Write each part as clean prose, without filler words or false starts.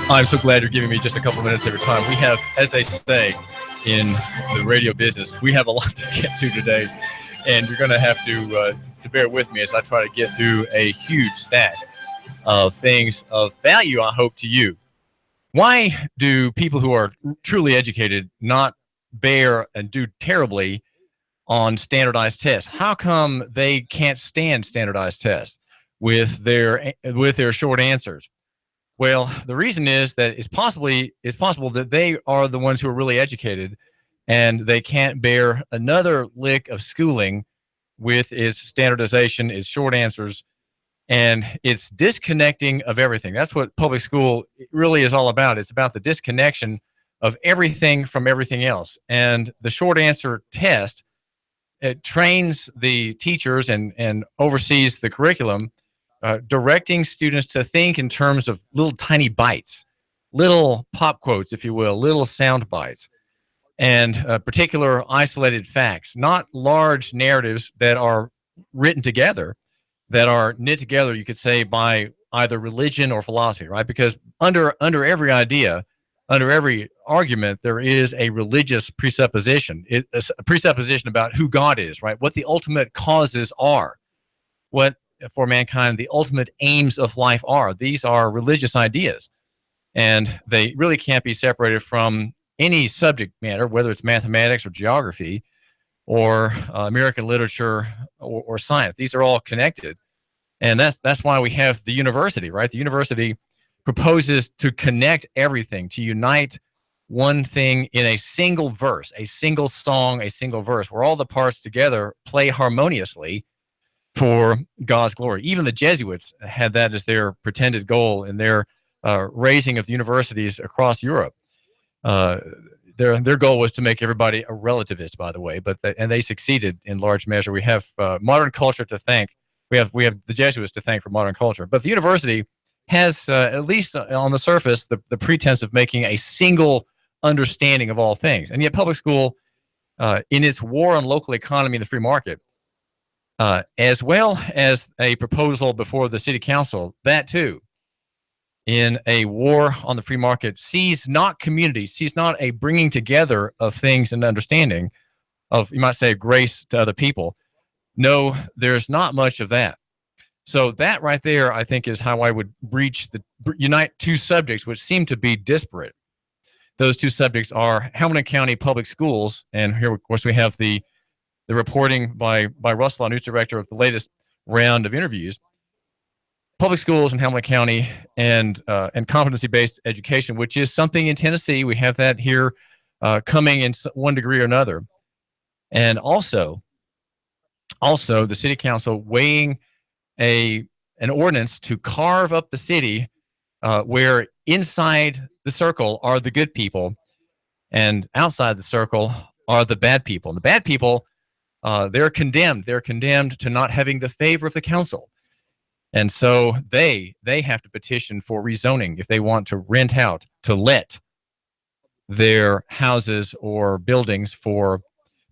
I'm so glad you're giving me just a couple minutes of your time. We have, as they say in the radio business, we have a lot to get to today, and you're going to have to bear with me as I try to get through a huge stack of things of value, I hope, to you. Why do people who are truly educated not bear and do terribly on standardized tests? How come they can't stand standardized tests with their short answers? Well, the reason is that it's possible that they are the ones who are really educated, and they can't bear another lick of schooling with its standardization, its short answers, and its disconnecting of everything. That's what public school really is all about. It's about the disconnection of everything from everything else. And the short answer test, it trains the teachers and oversees the curriculum, directing students to think in terms of little tiny bites, little pop quotes, if you will, little sound bites, and particular isolated facts, not large narratives that are written together, that are knit together, you could say, by either religion or philosophy, right? Because under every idea, under every argument, there is a religious presupposition. It's a presupposition about who God is, right? What the ultimate causes are, what for mankind the ultimate aims of life are. These are religious ideas, and they really can't be separated from any subject matter, whether it's mathematics or geography or American literature or science. These are all connected, and that's why we have the university, right? The university proposes to connect everything, to unite one thing in a single verse, a single song, a single verse, where all the parts together play harmoniously for God's glory. Even the Jesuits had that as their pretended goal in their raising of the universities across Europe. Their goal was to make everybody a relativist, by the way, and they succeeded in large measure. We have modern culture to thank. We have the Jesuits to thank for modern culture. But the university has, at least on the surface, the pretense of making a single understanding of all things. And yet public school, in its war on local economy and the free market, as well as a proposal before the city council, that too, in a war on the free market, sees not community, sees not a bringing together of things and understanding of, you might say, grace to other people. No, there's not much of that. So that right there, I think, is how I would unite two subjects which seem to be disparate. Those two subjects are Hamilton County Public Schools, and here, of course, we have the reporting by Russell, our news director, of the latest round of interviews. Public schools in Hamilton County and competency-based education, which is something in Tennessee. We have that here coming in one degree or another. And also the city council weighing an ordinance to carve up the city where inside the circle are the good people and outside the circle are the bad people. And the bad people, they're condemned. They're condemned to not having the favor of the council. And so they have to petition for rezoning if they want to rent out, to let their houses or buildings for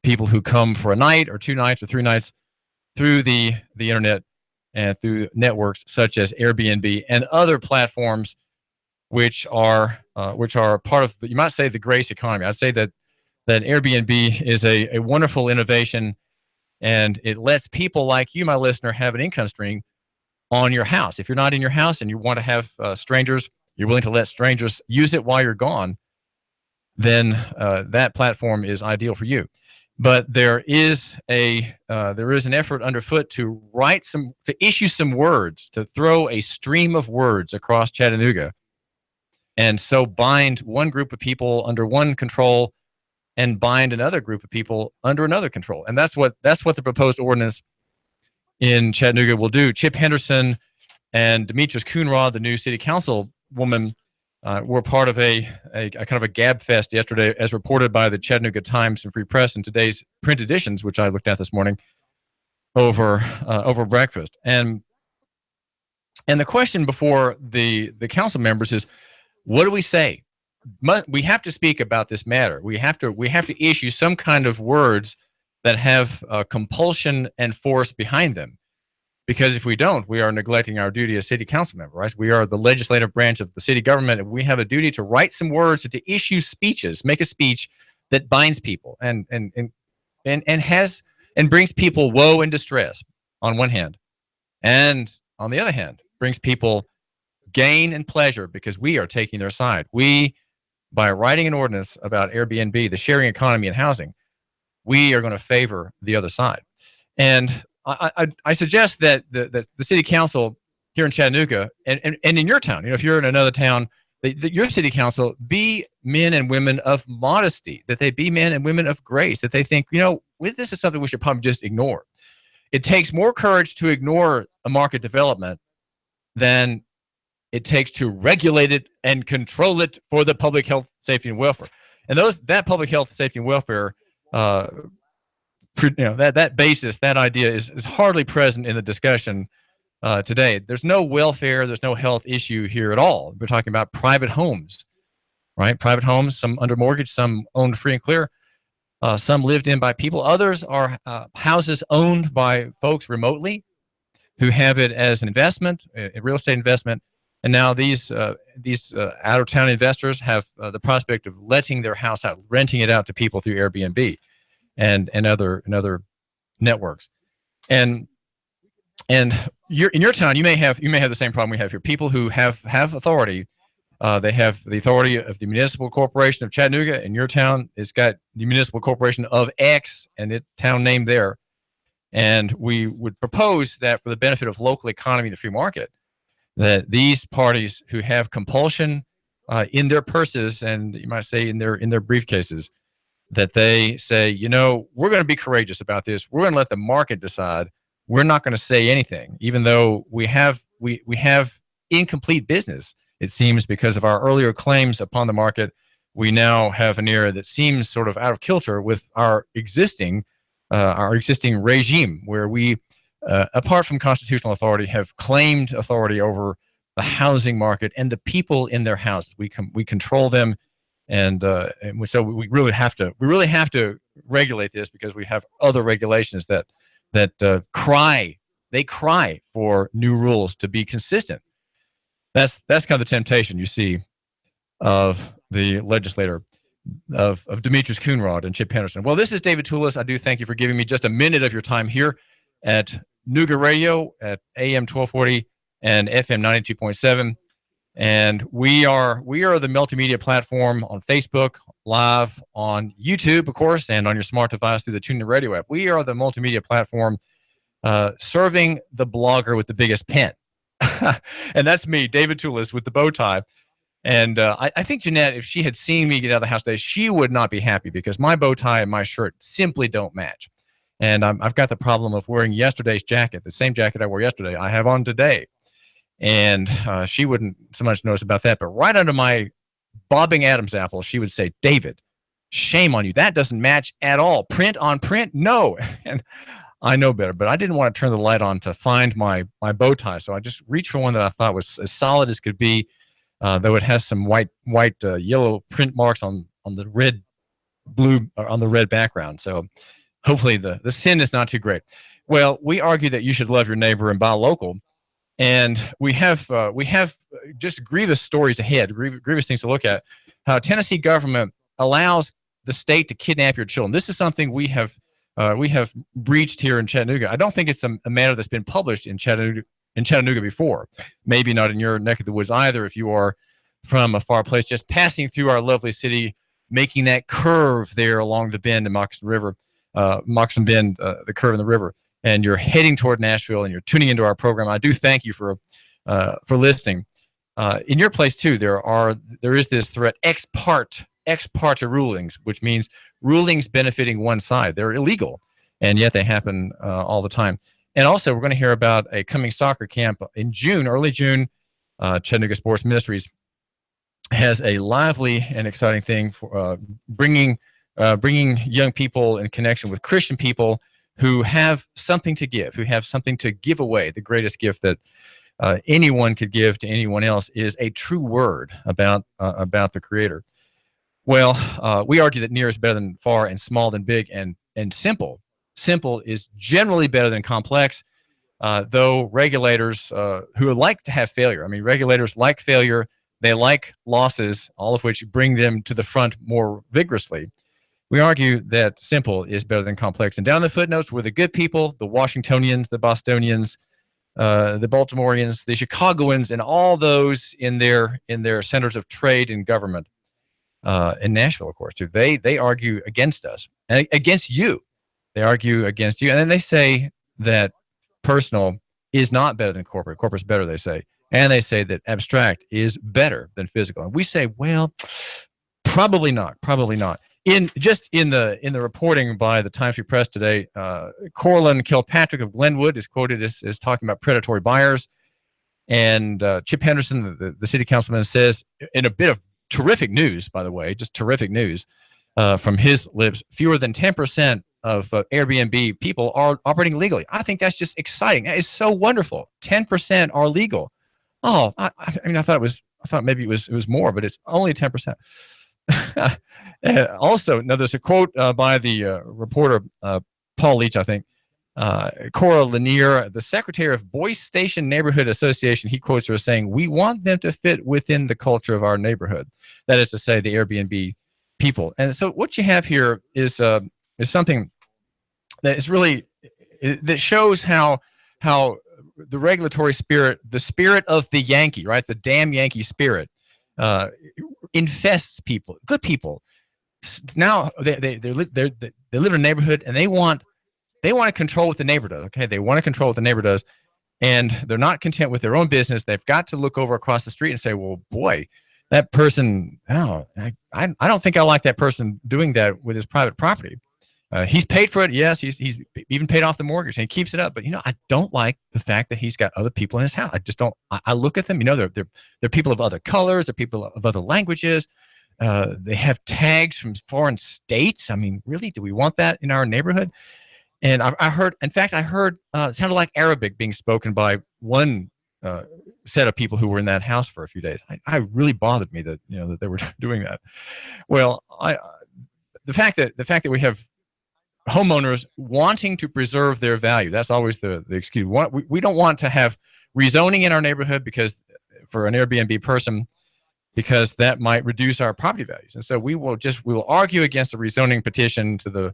people who come for a night or 2 nights or 3 nights through the internet and through networks such as Airbnb and other platforms which are part of, you might say, the grace economy. I'd say that Airbnb is a wonderful innovation, and it lets people like you, my listener, have an income stream on your house. If you're not in your house and you want to have strangers, you're willing to let strangers use it while you're gone, then that platform is ideal for you. But there is an effort underfoot to issue some words, to throw a stream of words across Chattanooga, and so bind one group of people under one control and bind another group of people under another control. And that's what the proposed ordinance in Chattanooga will do. Chip Henderson and Demetrius Coonrod, the new city council woman, were part of a kind of a gab fest yesterday, as reported by the Chattanooga Times and Free Press in today's print editions, which I looked at this morning over breakfast. And the question before the council members is, what do we say? We have to speak about this matter. We have to issue some kind of words that have compulsion and force behind them, Because if we don't, we are neglecting our duty as city council member, right? We are the legislative branch of the city government, and we have a duty to write some words and to issue speeches, make a speech that binds people and brings people woe and distress on one hand, and on the other hand, brings people gain and pleasure because we are taking their side. We, by writing an ordinance about Airbnb, the sharing economy and housing, we are going to favor the other side. And I suggest that the city council here in Chattanooga and in your town, if you're in another town, your city council be men and women of modesty, that they be men and women of grace, that they think, this is something we should probably just ignore. It takes more courage to ignore a market development than it takes to regulate it and control it for the public health, safety, and welfare. And that public health, safety, and welfare, that basis, that idea is hardly present in the discussion today. There's no welfare, there's no health issue here at all. We're talking about private homes, right? Private homes, some under mortgage, some owned free and clear, some lived in by people. Others are houses owned by folks remotely who have it as an investment, a real estate investment. And now these out-of-town investors have the prospect of letting their house out, renting it out to people through Airbnb and other networks. And in your town, you may have the same problem we have here. People who have authority, they have the authority of the Municipal Corporation of Chattanooga. In your town, it's got the Municipal Corporation of X and its town name there. And we would propose that for the benefit of local economy and the free market, that these parties who have compulsion in their purses and you might say in their briefcases, that they say, we're going to be courageous about this. We're going to let the market decide. We're not going to say anything, even though we have incomplete business. It seems because of our earlier claims upon the market, we now have an era that seems sort of out of kilter with our existing regime, where we, apart from constitutional authority, have claimed authority over the housing market and the people in their houses. We control them, and so we really have to regulate this because we have other regulations that cry for new rules to be consistent. That's kind of the temptation you see of the legislator of Demetrius Coonrod and Chip Henderson. Well, this is David Tulis. I do thank you for giving me just a minute of your time here at Nooga Radio at AM 1240 and FM 92.7. And we are the multimedia platform on Facebook, live on YouTube, of course, and on your smart device through the TuneIn Radio app. We are the multimedia platform serving the blogger with the biggest pen. And that's me, David Tulis, with the bow tie. And I think Jeanette, if she had seen me get out of the house today, she would not be happy because my bow tie and my shirt simply don't match. And I've got the problem of wearing yesterday's jacket, the same jacket I wore yesterday, I have on today. And she wouldn't so much notice about that. But right under my bobbing Adam's apple, she would say, David, shame on you. That doesn't match at all. Print on print? No. And I know better, but I didn't want to turn the light on to find my bow tie. So I just reached for one that I thought was as solid as could be, though it has some white, yellow print marks on the red, blue, or on the red background. So hopefully the sin is not too great. Well, we argue that you should love your neighbor and buy local. And we have just grievous stories ahead, grievous things to look at, how Tennessee government allows the state to kidnap your children. This is something we have breached here in Chattanooga. I don't think it's a matter that's been published in Chattanooga before. Maybe not in your neck of the woods either if you are from a far place, just passing through our lovely city, making that curve there along the bend in Moccasin River, Moccasin Bend, the curve in the river, and you're heading toward Nashville and you're tuning into our program. I do thank you for listening. In your place too, there is this threat, ex parte rulings, which means rulings benefiting one side. They're illegal, and yet they happen all the time. And also, we're going to hear about a coming soccer camp in June, early June. Chattanooga Sports Ministries has a lively and exciting thing for bringing young people in connection with Christian people who have something to give, who have something to give away. The greatest gift that anyone could give to anyone else is a true word about the Creator. Well, we argue that near is better than far, and small than big, and simple. Simple is generally better than complex. though regulators who like to have failure. I mean, regulators like failure. They like losses, all of which bring them to the front more vigorously. We argue that simple is better than complex. And down the footnotes were the good people, the Washingtonians, the Bostonians, the Baltimoreans, the Chicagoans, and all those in their centers of trade and government in Nashville, of course, too. They argue against us and against you. They argue against you. And then they say that personal is not better than corporate. Corporate's better, they say. And they say that abstract is better than physical. And we say, well, probably not. In the reporting by the Times Free Press today, Corlin Kilpatrick of Glenwood is quoted as talking about predatory buyers. And Chip Henderson, the city councilman, says in a bit of terrific news, by the way, just terrific news from his lips, fewer than 10% of Airbnb people are operating legally. I think that's just exciting. That is so wonderful. 10% are legal. Oh, I mean, I thought maybe it was more, but it's only 10%. Also, now there's a quote by the reporter Paul Leach, I think. Cora Lanier, the secretary of Boyce Station Neighborhood Association, he quotes her as saying, "We want them to fit within the culture of our neighborhood." That is to say, the Airbnb people. And so, what you have here is something that is really that shows how the regulatory spirit, the spirit of the Yankee, right, the damn Yankee spirit, infests people, good people. Now they live in a neighborhood and they want to control what the neighbor does. Okay, they want to control what the neighbor does, and they're not content with their own business. They've got to look over across the street and say, "Well, boy, that person. Oh, I don't think I like that person doing that with his private property. He's paid for it. Yes, he's even paid off the mortgage and he keeps it up. But I don't like the fact that he's got other people in his house. I just don't. I look at them. They're people of other colors. They're people of other languages. They have tags from foreign states. I mean, really, do we want that in our neighborhood?" And I heard it sounded like Arabic being spoken by one set of people who were in that house for a few days. I really bothered me that that they were doing that. Well, the fact that we have homeowners wanting to preserve their value, that's always the excuse. We don't want to have rezoning in our neighborhood because for an Airbnb person, because that might reduce our property values. And so we will argue against a rezoning petition to the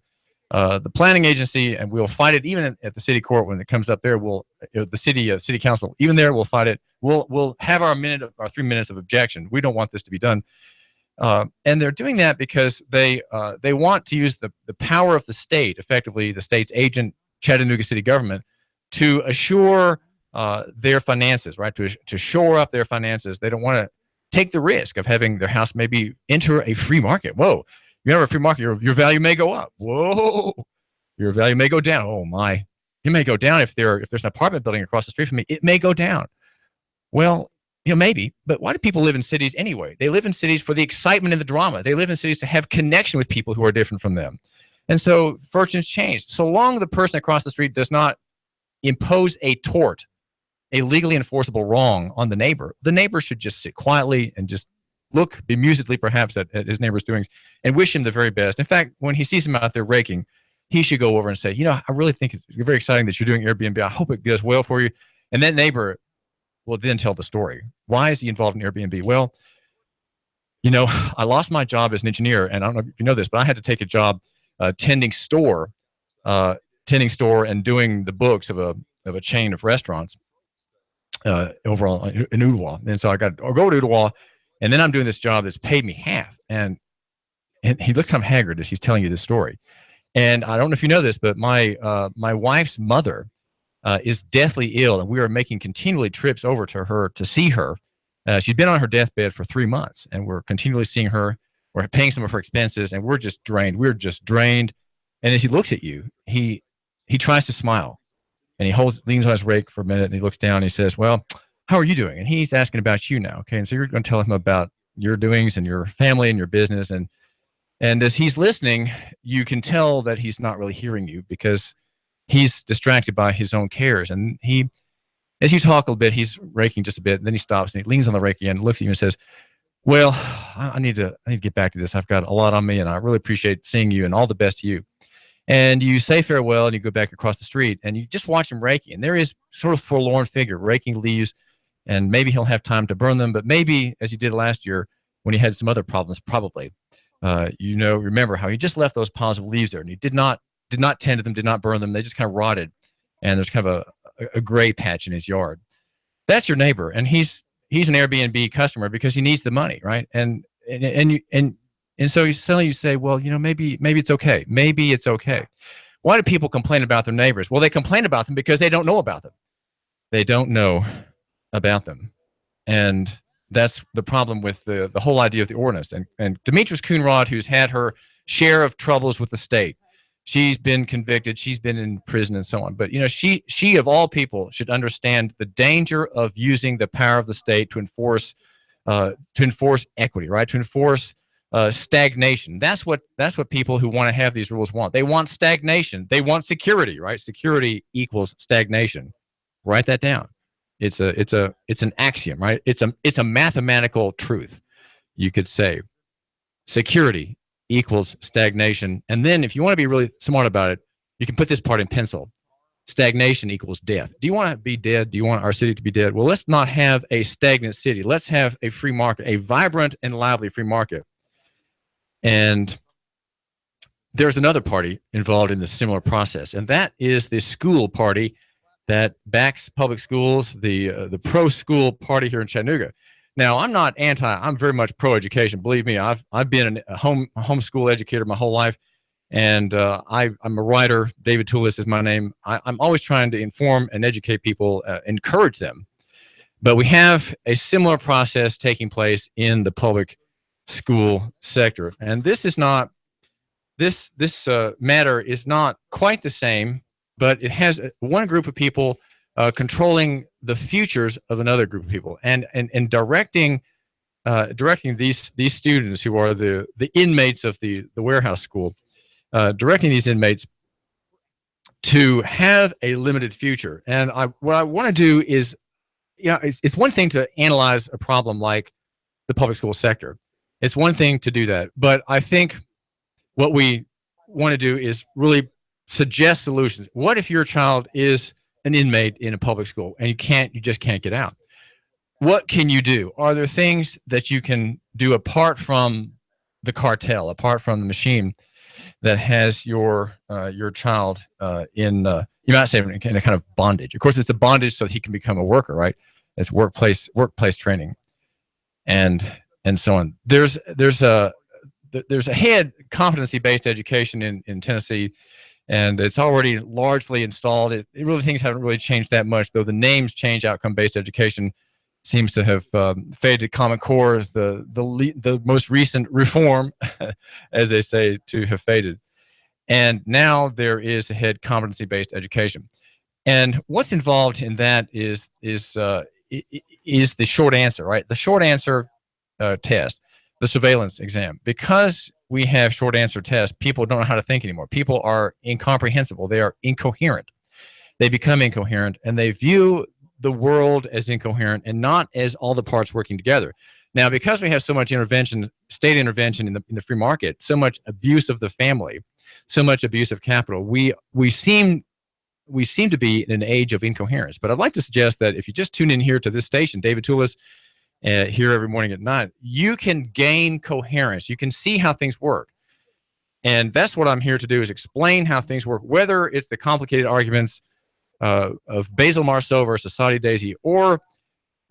planning agency, and we'll fight it even at the city court when it comes up there. The city council, even there, we'll fight it. We'll have our 3 minutes of objection. We don't want this to be done. And they're doing that because they want to use the power of the state, effectively the state's agent, Chattanooga city government, to assure their finances, right? To shore up their finances. They don't want to take the risk of having their house maybe enter a free market. Whoa, you have a free market, your value may go up. Whoa, your value may go down. Oh my, it may go down if there's an apartment building across the street from me. It may go down. Well, maybe, but why do people live in cities anyway? They live in cities for the excitement and the drama. They live in cities to have connection with people who are different from them. And so fortunes change. So long the person across the street does not impose a tort, a legally enforceable wrong on the neighbor should just sit quietly and just look bemusedly perhaps at his neighbor's doings and wish him the very best. In fact, when he sees him out there raking, he should go over and say, I really think it's very exciting that you're doing Airbnb. I hope it goes well for you. And that neighbor will then tell the story. Why is he involved in Airbnb? Well, I lost my job as an engineer, and I don't know if you know this, but I had to take a job tending store and doing the books of a chain of restaurants overall in Ooltewah. And so I go to Ooltewah, and then I'm doing this job that's paid me half. And he looks kind of haggard as he's telling you this story. And I don't know if you know this, but my wife's mother is deathly ill, and we are making continually trips over to her to see her. She's been on her deathbed for 3 months, and we're continually seeing her. We're paying some of her expenses, and we're just drained. We're just drained. And as he looks at you, he tries to smile, and he leans on his rake for a minute, and he looks down, and he says, "Well, how are you doing?" And he's asking about you now. Okay, and so you're going to tell him about your doings and your family and your business, and as he's listening, you can tell that he's not really hearing you because he's distracted by his own cares. And as you talk a little bit, he's raking just a bit, and then he stops and he leans on the rake again, looks at you and says, "Well, I need to get back to this. I've got a lot on me, and I really appreciate seeing you, and all the best to you." And you say farewell and you go back across the street and you just watch him raking. And there is sort of forlorn figure raking leaves, and maybe he'll have time to burn them, but maybe, as he did last year when he had some other problems, probably, remember how he just left those piles of leaves there and he did not tend to them, did not burn them. They just kind of rotted, and there's kind of a gray patch in his yard. That's your neighbor, and he's an Airbnb customer because he needs the money, right? And so suddenly you say, well, maybe it's okay. Maybe it's okay. Why do people complain about their neighbors? Well, they complain about them because they don't know about them. They don't know about them. And that's the problem with the whole idea of the ordinance. And Demetrius Coonrod, who's had her share of troubles with the state, she's been convicted, she's been in prison and so on. But, she of all people should understand the danger of using the power of the state to enforce equity, right? To enforce stagnation. That's what people who want to have these rules want. They want stagnation. They want security, right? Security equals stagnation. Write that down. It's an axiom, right? It's a mathematical truth. You could say security equals stagnation. And then if you want to be really smart about it, you can put this part in pencil. Stagnation equals death. Do you want to be dead? Do you want our city to be dead? Well, let's not have a stagnant city. Let's have a free market, a vibrant and lively free market. And there's another party involved in this similar process, and that is the school party that backs public schools, the pro-school party here in Chattanooga. Now, I'm very much pro-education. Believe me, I've been a homeschool educator my whole life, and I'm a writer. David Tulis is my name. I'm always trying to inform and educate people, encourage them. But we have a similar process taking place in the public school sector, and this matter is not quite the same, but it has one group of people controlling the futures of another group of people, and directing these students who are the inmates of the warehouse school, directing these inmates to have a limited future. And what I want to do is, it's one thing to analyze a problem like the public school sector. It's one thing to do that, but I think what we want to do is really suggest solutions. What if your child is an inmate in a public school and you just can't get out? What can you do? Are there things that you can do apart from the cartel, apart from the machine that has your child in, you might say, in a kind of bondage? Of course, it's a bondage so that he can become a worker, right? It's workplace training, and so on. There's a head competency-based education in Tennessee, and it's already largely installed. Things haven't really changed that much, though the names change. Outcome-based education seems to have faded. Common Core is the most recent reform, as they say, to have faded. And now there is a head competency-based education. And what's involved in that is the short answer, right? The short answer test, the surveillance exam. Because we have short answer tests, people don't know how to think anymore. People are incomprehensible. They are incoherent. They become incoherent, and they view the world as incoherent and not as all the parts working together. Now, because we have so much intervention, state intervention in the free market, so much abuse of the family, so much abuse of capital, we seem to be in an age of incoherence. But I'd like to suggest that if you just tune in here to this station, David Tulis, here every morning at 9, you can gain coherence. You can see how things work. And that's what I'm here to do, is explain how things work, whether it's the complicated arguments of Basil Marceau versus Sadi Daisy, or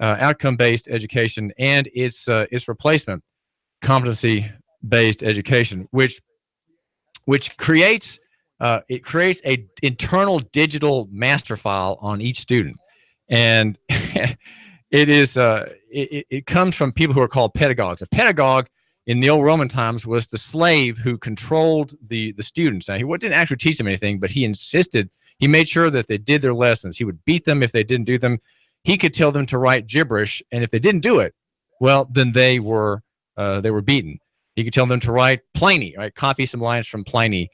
outcome-based education and its replacement, competency-based education, which creates a internal digital master file on each student. And it comes from people who are called pedagogues. A pedagogue in the old Roman times was the slave who controlled the students. Now, he didn't actually teach them anything, but he made sure that they did their lessons. He would beat them if they didn't do them. He could tell them to write gibberish, and if they didn't do it, well, then they were beaten. He could tell them to write Pliny, right? Copy some lines from Pliny,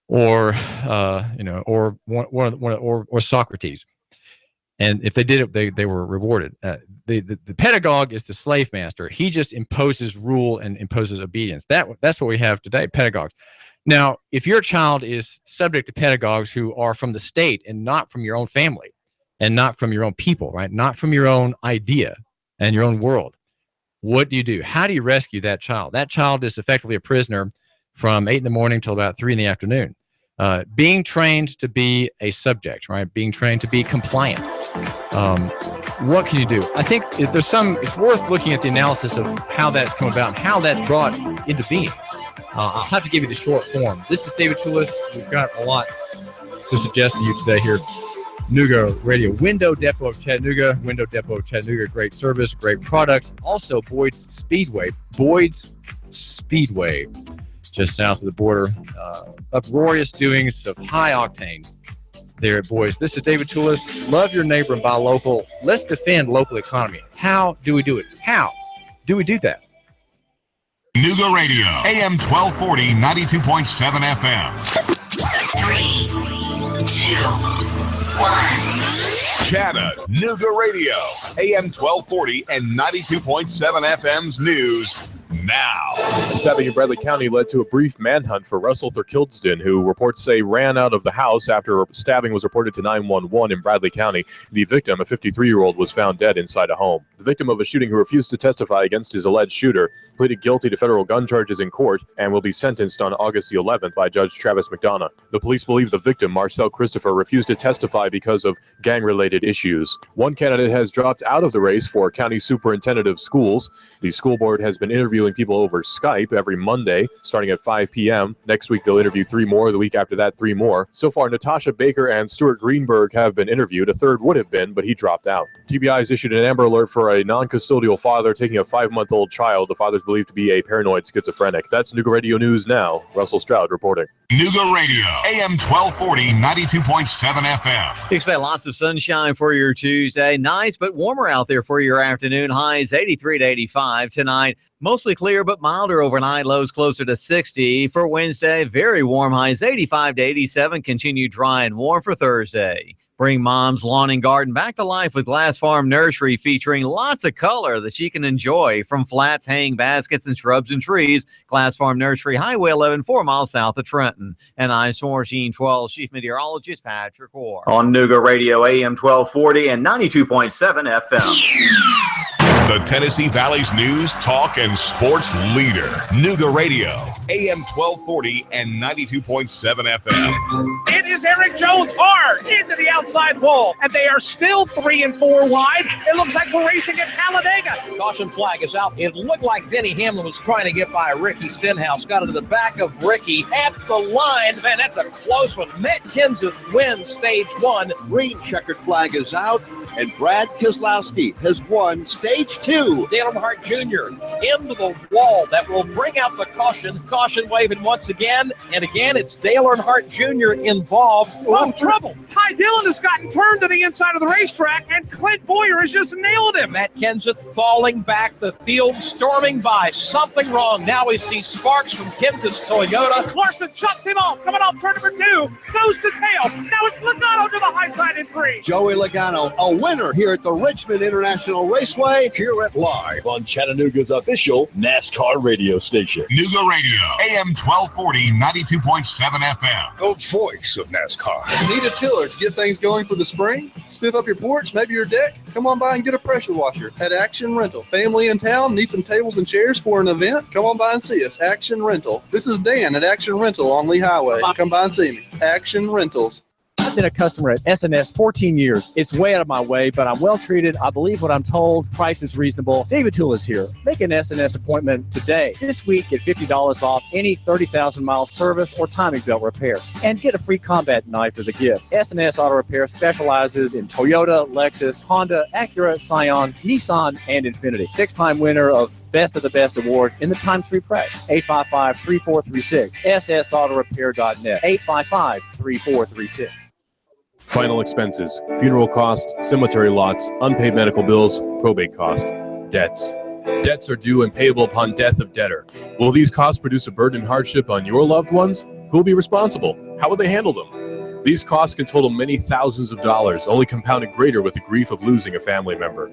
or Socrates. And if they did it, they were rewarded. The pedagogue is the slave master. He just imposes rule and imposes obedience. That's what we have today, pedagogues. Now, if your child is subject to pedagogues who are from the state and not from your own family and not from your own people, right? Not from your own idea and your own world, what do? How do you rescue that child? That child is effectively a prisoner from 8 in the morning till about 3 in the afternoon. Being trained to be a subject, right? Being trained to be compliant. What can you do? I think it's worth looking at the analysis of how that's come about and how that's brought into being. I'll have to give you the short form. This is David Tulis. We've got a lot to suggest to you today here. Nooga Radio, Window Depot of Chattanooga. Window Depot of Chattanooga, great service, great products. Also, Boyd's Speedway, just south of the border. Uproarious doings of high octane there at Boyd's. This is David Tulis. Love your neighbor and buy local. Let's defend local economy. How do we do it? How do we do that? Nooga Radio, AM 1240, 92.7 FM. 3, 2, 1. Chattanooga Radio, AM 1240 and 92.7 FM's news now. A stabbing in Bradley County led to a brief manhunt for Russell Thurkildston, who reports say ran out of the house after a stabbing was reported to 911 in Bradley County. The victim, a 53-year-old, was found dead inside a home. The victim of a shooting who refused to testify against his alleged shooter pleaded guilty to federal gun charges in court and will be sentenced on August the 11th by Judge Travis McDonough. The police believe the victim, Marcel Christopher, refused to testify because of gang-related issues. One candidate has dropped out of the race for county superintendent of schools. The school board has been interviewing people over Skype every Monday, starting at 5 p.m. Next week, they'll interview 3 more. The week after that, 3 more. So far, Natasha Baker and Stuart Greenberg have been interviewed. A third would have been, but he dropped out. TBI has issued an Amber Alert for a non-custodial father taking a 5-month-old child. The father is believed to be a paranoid schizophrenic. That's Nooga Radio News now. Russell Stroud reporting. Nooga Radio, AM 1240, 92.7 FM. Expect lots of sunshine for your Tuesday. Nice but warmer out there for your afternoon. Highs 83 to 85 tonight. Mostly clear but milder overnight. Lows closer to 60 for Wednesday. Very warm. Highs 85 to 87. Continue dry and warm for Thursday. Bring mom's lawn and garden back to life with Glass Farm Nursery, featuring lots of color that she can enjoy from flats, hanging baskets, and shrubs and trees. Glass Farm Nursery, Highway 11, 4 miles south of Trenton. And I'm Swarmstein 12 Chief Meteorologist Patrick Orr. On Nooga Radio, AM 1240 and 92.7 FM. The Tennessee Valley's news, talk, and sports leader. Nooga Radio, AM 1240 and 92.7 FM. It is Eric Jones hard into the outside wall, and they are still 3 and 4 wide. It looks like we're racing at Talladega. Caution flag is out. It looked like Denny Hamlin was trying to get by Ricky Stenhouse. Got into the back of Ricky at the line. Man, that's a close one. Matt Kenseth wins stage 1. Green checkered flag is out, and Brad Keselowski has won stage 2. Dale Earnhardt Jr. into the wall. That will bring out the caution. Caution waving once again. And again, it's Dale Earnhardt Jr. involved. Oh, trouble. Ty Dillon has gotten turned to the inside of the racetrack, and Clint Boyer has just nailed him. Matt Kenseth falling back. The field storming by. Something wrong. Now we see sparks from Kenseth's Toyota. Larson chucks him off. Coming off turn number 2. Nose to tail. Now it's Logano to the high side in 3. Joey Logano, a winner here at the Richmond International Raceway. Here at live on Chattanooga's official NASCAR radio station. Nooga Radio, AM 1240, 92.7 FM. The voice of NASCAR. Need a tiller to get things going for the spring? Spiff up your porch, maybe your deck? Come on by and get a pressure washer at Action Rental. Family in town, need some tables and chairs for an event? Come on by and see us. Action Rental. This is Dan at Action Rental on Lee Highway. Come by and see me. Action Rentals. I've been a customer at SNS 14 years. It's way out of my way, but I'm well treated. I believe what I'm told. Price is reasonable. David Tulis here. Make an SNS appointment today. This week, get $50 off any 30,000-mile service or timing belt repair. And get a free combat knife as a gift. SNS Auto Repair specializes in Toyota, Lexus, Honda, Acura, Scion, Nissan, and Infiniti. 6-time winner of Best of the Best award in the Times Free Press. 855-3436. ssautorepair.net. 855-3436. Final expenses, funeral costs, cemetery lots, unpaid medical bills, probate cost, debts. Debts are due and payable upon death of debtor. Will these costs produce a burden and hardship on your loved ones? Who will be responsible? How will they handle them? These costs can total many thousands of dollars, only compounded greater with the grief of losing a family member.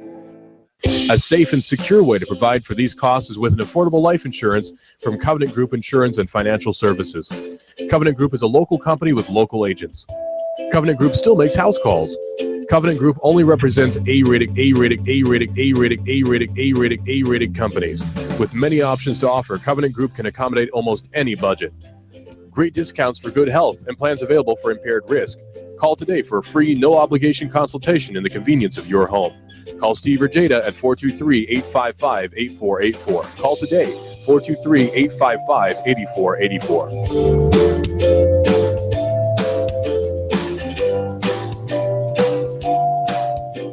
A safe and secure way to provide for these costs is with an affordable life insurance from Covenant Group Insurance and Financial Services. Covenant Group is a local company with local agents. Covenant Group still makes house calls. Covenant Group only represents A-rated companies. With many options to offer, Covenant Group can accommodate almost any budget. Great discounts for good health and plans available for impaired risk. Call today for a free, no-obligation consultation in the convenience of your home. Call Steve or Jada at 423-855-8484. Call today, 423-855-8484.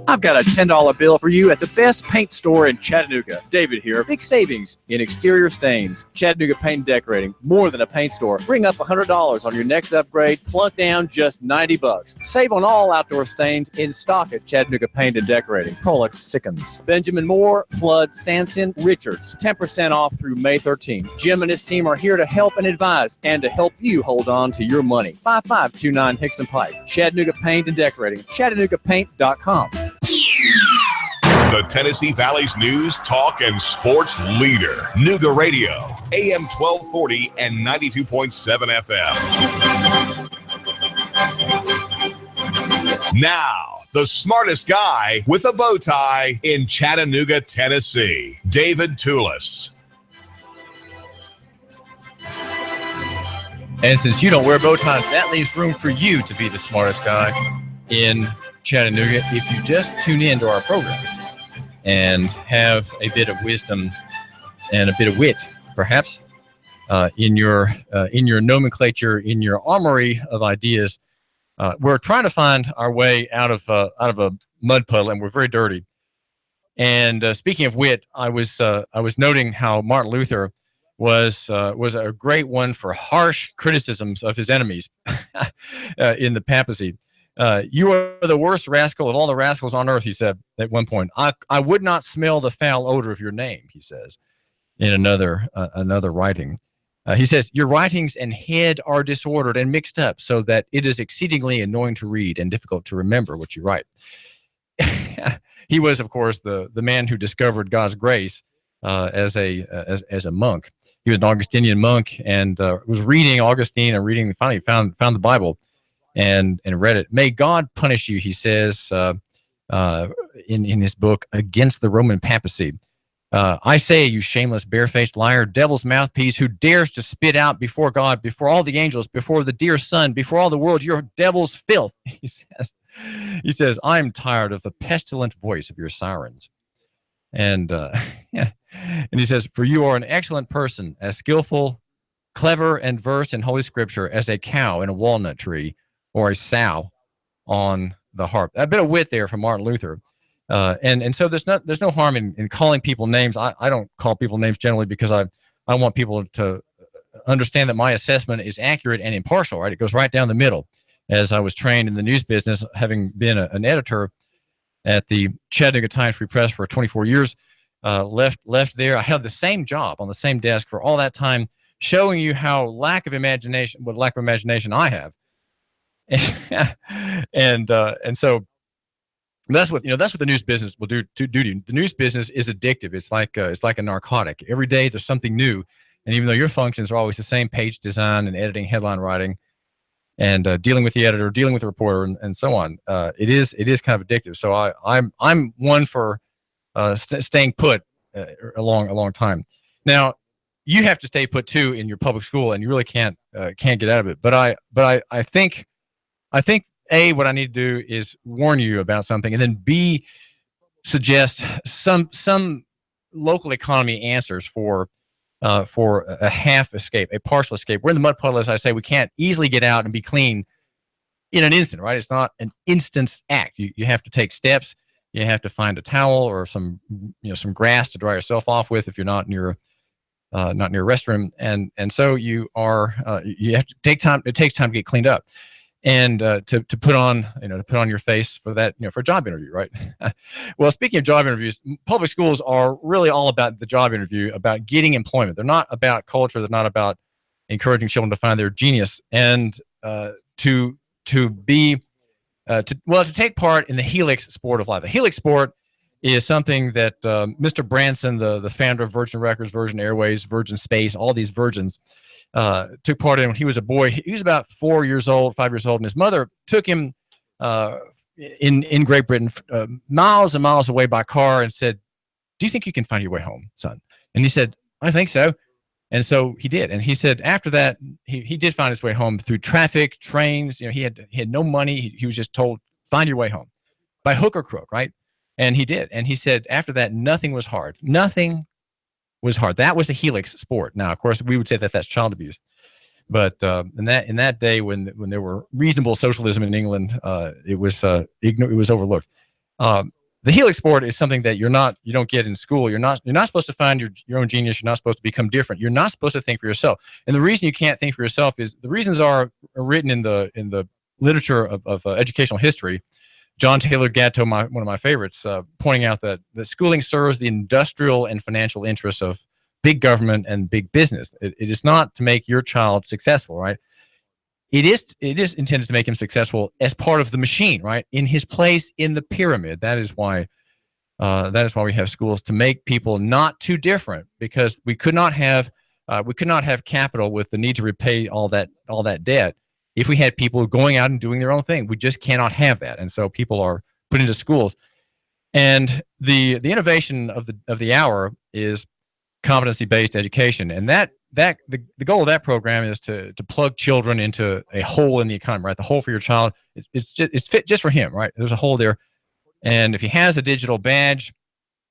I've got a $10 bill for you at the best paint store in Chattanooga. David here. Big savings in exterior stains. Chattanooga Paint and Decorating. More than a paint store. Bring up $100 on your next upgrade. Plunk down just $90. Save on all outdoor stains in stock at Chattanooga Paint and Decorating. Prolix Sickens. Benjamin Moore, Flood, Sanson, Richards. 10% off through May 13th. Jim and his team are here to help and advise and to help you hold on to your money. 5529 Hickson Pike. Chattanooga Paint and Decorating. ChattanoogaPaint.com. The Tennessee Valley's news, talk, and sports leader. Nooga Radio, AM 1240 and 92.7 FM. Now, the smartest guy with a bow tie in Chattanooga, Tennessee, David Tulis. And since you don't wear bow ties, that leaves room for you to be the smartest guy in Chattanooga if you just tune in to our program and have a bit of wisdom and a bit of wit, perhaps, in your nomenclature, in your armory of ideas. We're trying to find our way out of a mud puddle, and we're very dirty. And speaking of wit, I was noting how Martin Luther was a great one for harsh criticisms of his enemies in the papacy. You are the worst rascal of all the rascals on earth, he said at one point. I would not smell the foul odor of your name, he says in another writing. He says, your writings and head are disordered and mixed up so that it is exceedingly annoying to read and difficult to remember what you write. He was, of course, the man who discovered God's grace as a monk. He was an Augustinian monk and was reading Augustine and finally found the Bible. And read it. May God punish you, he says in his book, Against the Roman Papacy. I say, you shameless, barefaced liar, devil's mouthpiece, who dares to spit out before God, before all the angels, before the dear Son, before all the world, your devil's filth. He says, I'm tired of the pestilent voice of your sirens. And and he says, for you are an excellent person, as skillful, clever, and versed in Holy Scripture as a cow in a walnut tree, or a sow on the harp. A bit of wit there from Martin Luther. And so there's no harm in calling people names. I don't call people names generally because I want people to understand that my assessment is accurate and impartial, right? It goes right down the middle. As I was trained in the news business, having been an editor at the Chattanooga Times Free Press for 24 years, left there. I had the same job on the same desk for all that time, showing you how lack of imagination I have. And so that's what the news business will do to you. The news business is addictive. It's like a narcotic. Every day there's something new, and even though your functions are always the same, page design and editing, headline writing, and dealing with the editor, dealing with the reporter, and so on, it is kind of addictive. So I'm one for staying put a long time. Now you have to stay put too in your public school, and you really can't get out of it. But I think A, what I need to do is warn you about something, and then B, suggest some local economy answers for a half escape, a partial escape. We're in the mud puddle, as I say. We can't easily get out and be clean in an instant, right? It's not an instant act. You have to take steps. You have to find a towel or some grass to dry yourself off with if you're not near a restroom, and so you have to take time. It takes time to get cleaned up. And to put on your face for that, for a job interview, right? Well, speaking of job interviews, public schools are really all about the job interview, about getting employment. They're not about culture. They're not about encouraging children to find their genius and to take part in the helix sport of life. The helix sport is something that Mr. Branson, the founder of Virgin Records, Virgin Airways, Virgin Space, all these Virgins, took part in when he was a boy. He was about 5 years old, and his mother took him in Great Britain, miles and miles away by car, and said, "Do you think you can find your way home, son?" And he said, "I think so." And so he did. And he said after that, he did find his way home through traffic, trains. He had no money. He was just told, "Find your way home," by hook or crook, right? And he did. And he said after that, nothing was hard. Nothing was hard. That was the helix sport. Now, of course, we would say that that's child abuse. But in that day, when there were reasonable socialism in England, it was overlooked. The helix sport is something that you don't get in school. You're not supposed to find your own genius. You're not supposed to become different. You're not supposed to think for yourself. And the reason you can't think for yourself is the reasons are written in the literature of educational history. John Taylor Gatto, one of my favorites, pointing out that schooling serves the industrial and financial interests of big government and big business. It is not to make your child successful, right? It is intended to make him successful as part of the machine, right? In his place in the pyramid. That is why we have schools, to make people not too different, because we could not have capital with the need to repay all that debt if we had people going out and doing their own thing. We just cannot have that, and so people are put into schools. And the innovation of the hour is competency-based education, and the goal of that program is to plug children into a hole in the economy, right? The hole for your child, it's fit just for him, right? There's a hole there, and if he has a digital badge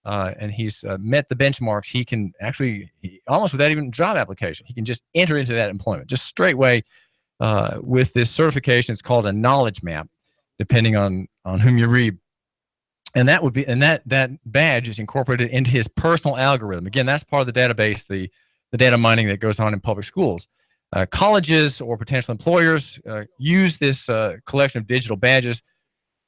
and he's met the benchmarks, he can actually, almost without even job application, he can just enter into that employment just straightway with this certification. It's called a knowledge map, depending on whom you read. And that badge is incorporated into his personal algorithm. Again, that's part of the database, the data mining that goes on in public schools. Colleges or potential employers use this collection of digital badges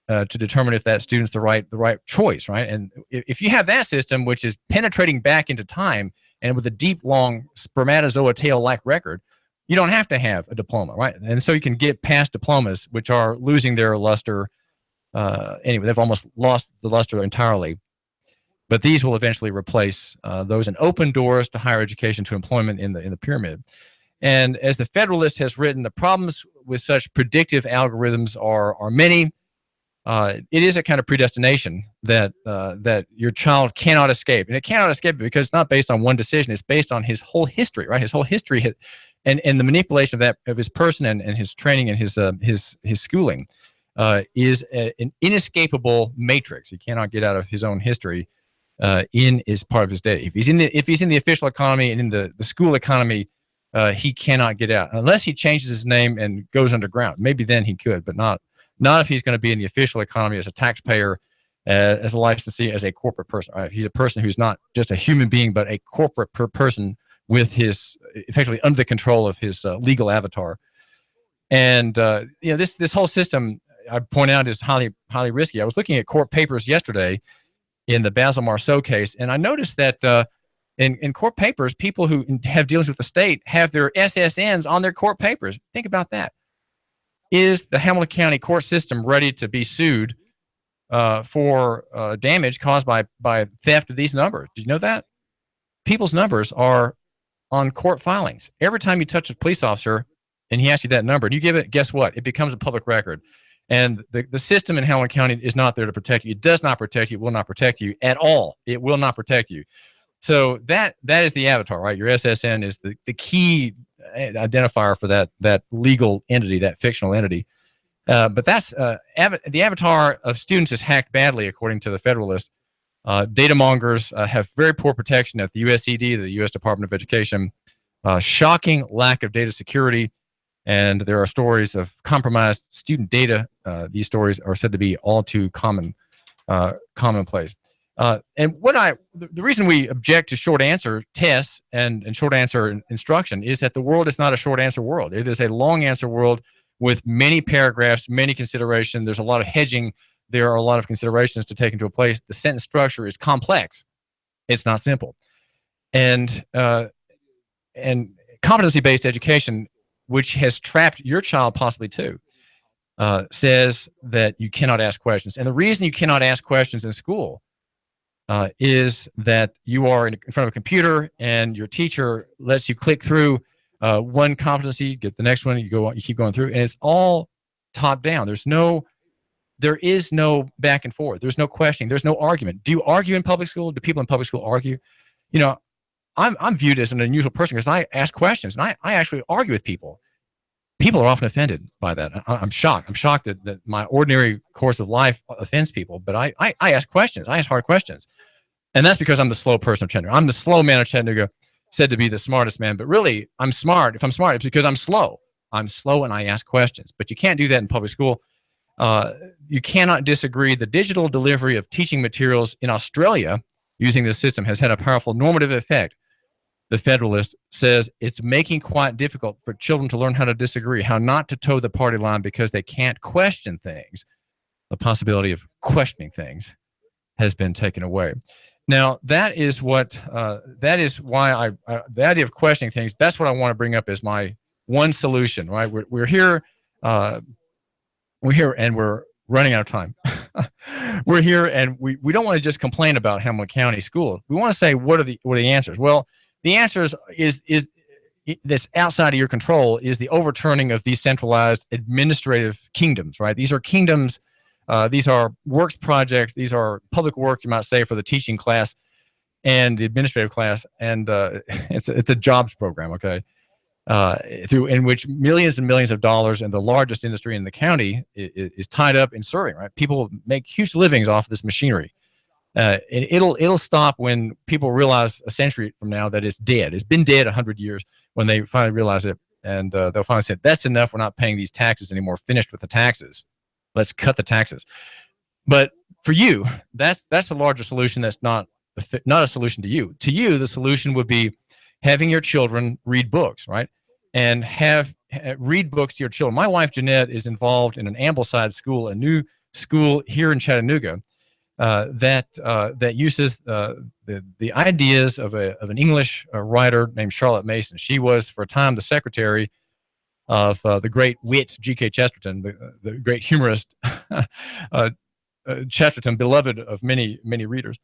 to determine if that student's the right choice, right? And if you have that system, which is penetrating back into time and with a deep, long spermatozoa tail-like record, you don't have to have a diploma, right? And so you can get past diplomas, which are losing their luster. Anyway, they've almost lost the luster entirely. But these will eventually replace those and open doors to higher education, to employment in the pyramid. And as the Federalist has written, the problems with such predictive algorithms are many. It is a kind of predestination that your child cannot escape, and it cannot escape because it's not based on one decision. It's based on his whole history, right? His whole history, and the manipulation of his person and his training and his schooling is an inescapable matrix. He cannot get out of his own history. Is part of his data. If he's in the official economy and in the school economy, he cannot get out unless he changes his name and goes underground. Maybe then he could, but not if he's going to be in the official economy as a taxpayer, as a licensee, as a corporate person. Right? If he's a person who's not just a human being, but a corporate person with his effectively under the control of his legal avatar. And this whole system, I point out, is highly risky. I was looking at court papers yesterday in the Basil Marceau case, and I noticed that in court papers, people who have dealings with the state have their SSNs on their court papers. Think about that. Is the Hamilton County court system ready to be sued for damage caused by theft of these numbers? Did you know that? People's numbers are on court filings. Every time you touch a police officer and he asks you that number and you give it, guess what? It becomes a public record. And the system in Hamilton County is not there to protect you. It does not protect you. It will not protect you at all. It will not protect you. So that is the avatar, right? Your SSN is the key identifier for that legal entity, that fictional entity. But that's the avatar of students is hacked badly, according to the Federalist. Data mongers have very poor protection at the USCD, the U.S. Department of Education. Shocking lack of data security. And there are stories of compromised student data. These stories are said to be all too commonplace. And the reason we object to short answer tests and short answer instruction is that the world is not a short answer world. It is a long answer world with many paragraphs, many considerations. There's a lot of hedging. There are a lot of considerations to take into place. The sentence structure is complex. It's not simple. And competency-based education, which has trapped your child possibly too, says that you cannot ask questions. And the reason you cannot ask questions in school is that you are in front of a computer and your teacher lets you click through one competency, get the next one, you keep going through, and it's all top down. There is no back and forth. There's no questioning. There's no argument. Do you argue in public school? Do people in public school argue? I'm viewed as an unusual person because I ask questions and I actually argue with people. People are often offended by that. I'm shocked. I'm shocked that my ordinary course of life offends people, but I ask questions. I ask hard questions. And that's because I'm the slow person of Chattanooga. I'm the slow man of Chattanooga, said to be the smartest man, but really I'm smart. If I'm smart, it's because I'm slow. I'm slow and I ask questions, but you can't do that in public school. You cannot disagree. The digital delivery of teaching materials in Australia using this system has had a powerful normative effect. The Federalist says it's making quite difficult for children to learn how to disagree, how not to toe the party line because they can't question things. The possibility of questioning things has been taken away. Now, that is why the idea of questioning things, that's what I want to bring up as my one solution, right? We're here and we're running out of time. We're here and we don't want to just complain about Hamilton County Schools. We want to say, what are the answers? Well, the answer is that's outside of your control is the overturning of these centralized administrative kingdoms, right? These are kingdoms. These are works projects. These are public works, you might say, for the teaching class and the administrative class. And it's a jobs program, okay? In which millions and millions of dollars and the largest industry in the county is tied up in serving, right? People make huge livings off of this machinery. It'll stop when people realize a century from now that it's dead. It's been dead 100 years when they finally realize it, and they'll finally say, that's enough. We're not paying these taxes anymore. Finished with the taxes. Let's cut the taxes. But for you, that's a larger solution. That's not a solution to you. To you, the solution would be having your children read books, right? And read books to your children. My wife, Jeanette, is involved in an Ambleside school, a new school here in Chattanooga that uses the ideas of an English writer named Charlotte Mason. She was, for a time, the secretary of the great wit G.K. Chesterton, the great humorist Chesterton, beloved of many, many readers.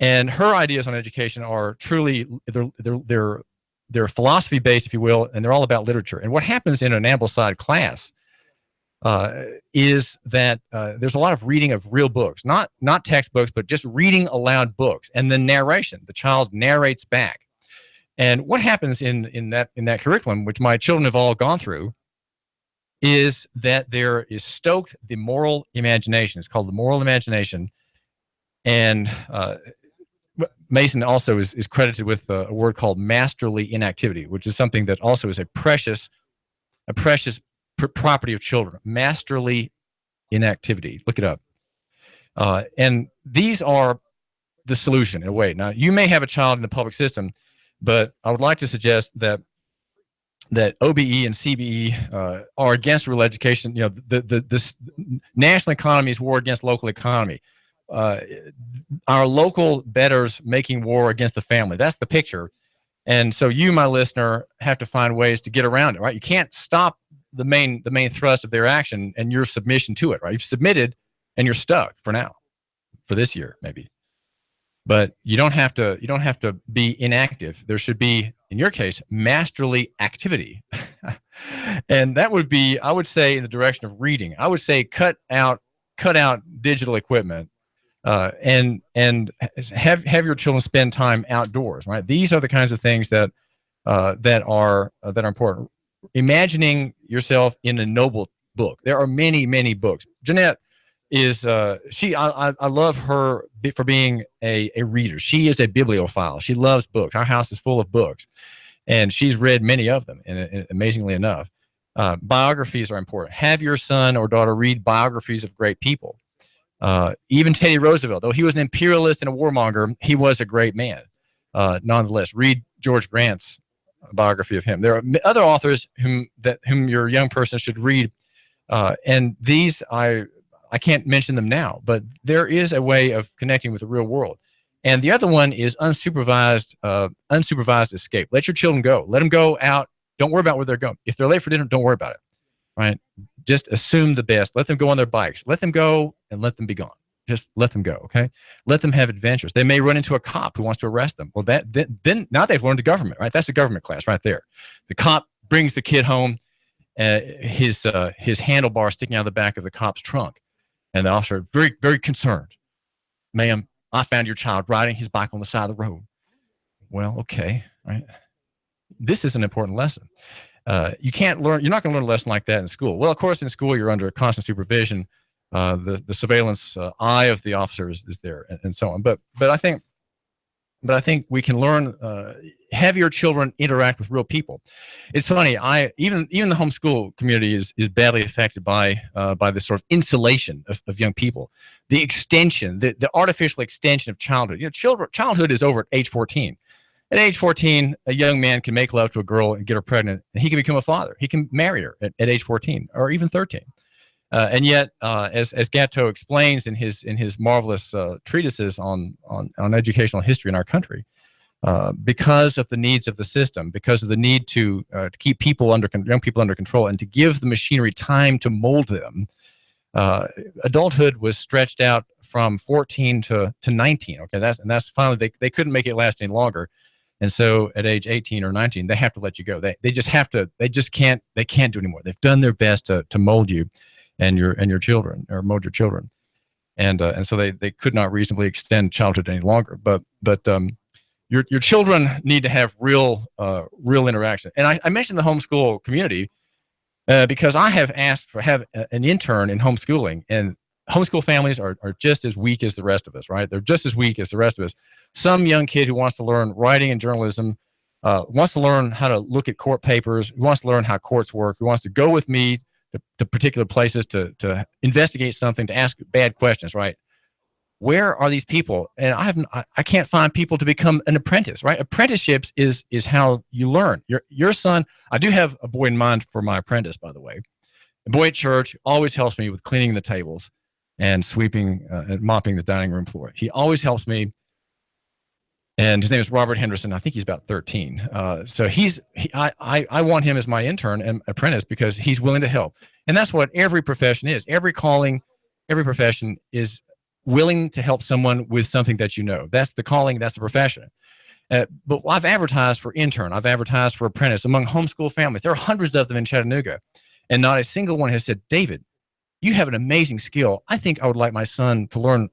And her ideas on education are truly, they're philosophy-based, if you will, and they're all about literature. And what happens in an Ambleside class is that there's a lot of reading of real books, not textbooks, but just reading aloud books, and then narration. The child narrates back. And what happens in that curriculum, which my children have all gone through, is that there is stoked the moral imagination. It's called the moral imagination. And Mason also is credited with a word called masterly inactivity, which is something that also is a precious property of children. Masterly inactivity. Look it up. And these are the solution in a way. Now, you may have a child in the public system, but I would like to suggest that OBE and CBE are against rural education. You know, the national economy is war against local economy. Our local betters making war against the family. That's the picture. And so you, my listener, have to find ways to get around it, right? You can't stop the main thrust of their action and your submission to it, right? You've submitted and you're stuck for now, for this year, maybe. But you don't have to be inactive. There should be, in your case, masterly activity. And that would be, I would say, in the direction of reading. I would say cut out digital equipment. And have your children spend time outdoors, right? These are the kinds of things that are important. Imagining yourself in a noble book. There are many, many books. Jeanette is I love her for being a reader. She is a bibliophile. She loves books. Our house is full of books, and she's read many of them. And amazingly enough, biographies are important. Have your son or daughter read biographies of great people. Even Teddy Roosevelt, though he was an imperialist and a warmonger, he was a great man. Nonetheless, read George Grant's biography of him. There are other authors whom your young person should read, and these I can't mention them now, but there is a way of connecting with the real world. And the other one is unsupervised escape. Let your children go. Let them go out. Don't worry about where they're going. If they're late for dinner, don't worry about it. Right? Just assume the best. Let them go on their bikes. Let them go and let them be gone. Just let them go, okay? Let them have adventures. They may run into a cop who wants to arrest them. Well, then now they've learned the government, right? That's a government class right there. The cop brings the kid home, his handlebar sticking out of the back of the cop's trunk. And the officer, very, very concerned. Ma'am, I found your child riding his bike on the side of the road. Well, okay, right? This is an important lesson. You can't learn. You're not going to learn a lesson like that in school. Well, of course, in school you're under constant supervision. The surveillance eye of the officer is there, and so on. But I think we can learn. Have your children interact with real people. It's funny. Even the homeschool community is badly affected by this sort of insulation of young people. The extension, the artificial extension of childhood. Childhood is over at age 14. At age 14, a young man can make love to a girl and get her pregnant, and he can become a father. He can marry her at age 14 or even 13. And yet, as Gatto explains in his marvelous treatises on educational history in our country, because of the needs of the system, because of the need to keep young people under control, and to give the machinery time to mold them, adulthood was stretched out from 14 to 19. Okay, that's finally they couldn't make it last any longer. And so at age 18 or 19, they have to let you go. They can't do anymore. They've done their best to mold you and your children, or mold your children. And so they could not reasonably extend childhood any longer. But your children need to have real interaction. And I mentioned the homeschool community because I have asked for an intern in homeschooling, and homeschool families are just as weak as the rest of us, right? They're just as weak as the rest of us. Some young kid who wants to learn writing and journalism, wants to learn how to look at court papers, who wants to learn how courts work, who wants to go with me to particular places to investigate something, to ask bad questions, right? Where are these people? And I can't find people to become an apprentice, right? Apprenticeships is how you learn. Your son, I do have a boy in mind for my apprentice, by the way. The boy at church always helps me with cleaning the tables and sweeping and mopping the dining room floor. He always helps me. And his name is Robert Henderson. I think he's about 13. So I want him as my intern and apprentice because he's willing to help. And that's what every profession is. Every calling, every profession is willing to help someone with something that you know. That's the calling. That's the profession. But I've advertised for intern. I've advertised for apprentice among homeschool families. There are hundreds of them in Chattanooga. And not a single one has said, David, you have an amazing skill. I think I would like my son to learn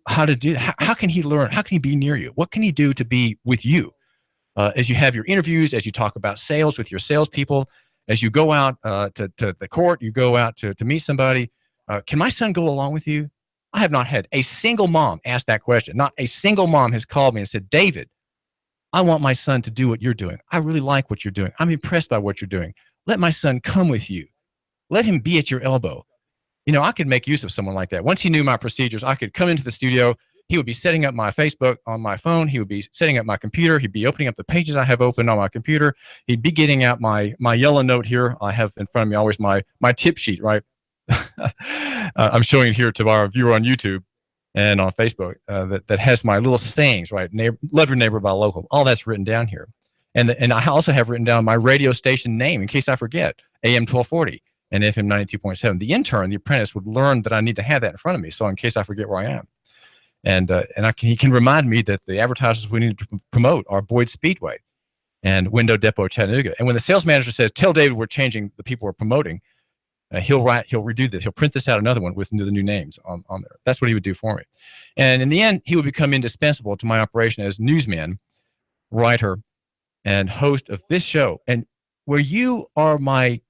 how to do that. How can he learn? How can he be near you? What can he do to be with you? As you have your interviews, as you talk about sales with your salespeople, as you go out to the court, you go out to meet somebody. Can my son go along with you? I have not had a single mom ask that question. Not a single mom has called me and said, David, I want my son to do what you're doing. I really like what you're doing. I'm impressed by what you're doing. Let my son come with you. Let him be at your elbow. I could make use of someone like that. Once he knew my procedures, I could come into the studio. He would be setting up my Facebook on my phone. He would be setting up my computer. He'd be opening up the pages I have open on my computer. He'd be getting out my yellow note here. I have in front of me always my tip sheet, right? I'm showing it here to our viewer on YouTube and on Facebook that has my little sayings, right? Love your neighbor, buy local. All that's written down here. And I also have written down my radio station name in case I forget, AM 1240. And FM 92.7. The intern, the apprentice, would learn that I need to have that in front of me, so in case I forget where I am. And he can remind me that the advertisers we need to promote are Boyd Speedway and Window Depot Chattanooga. And when the sales manager says, tell David we're changing the people we're promoting, he'll redo this. He'll print this out, another one with the new names on there. That's what he would do for me. And in the end, he would become indispensable to my operation as newsman, writer, and host of this show. And where you are my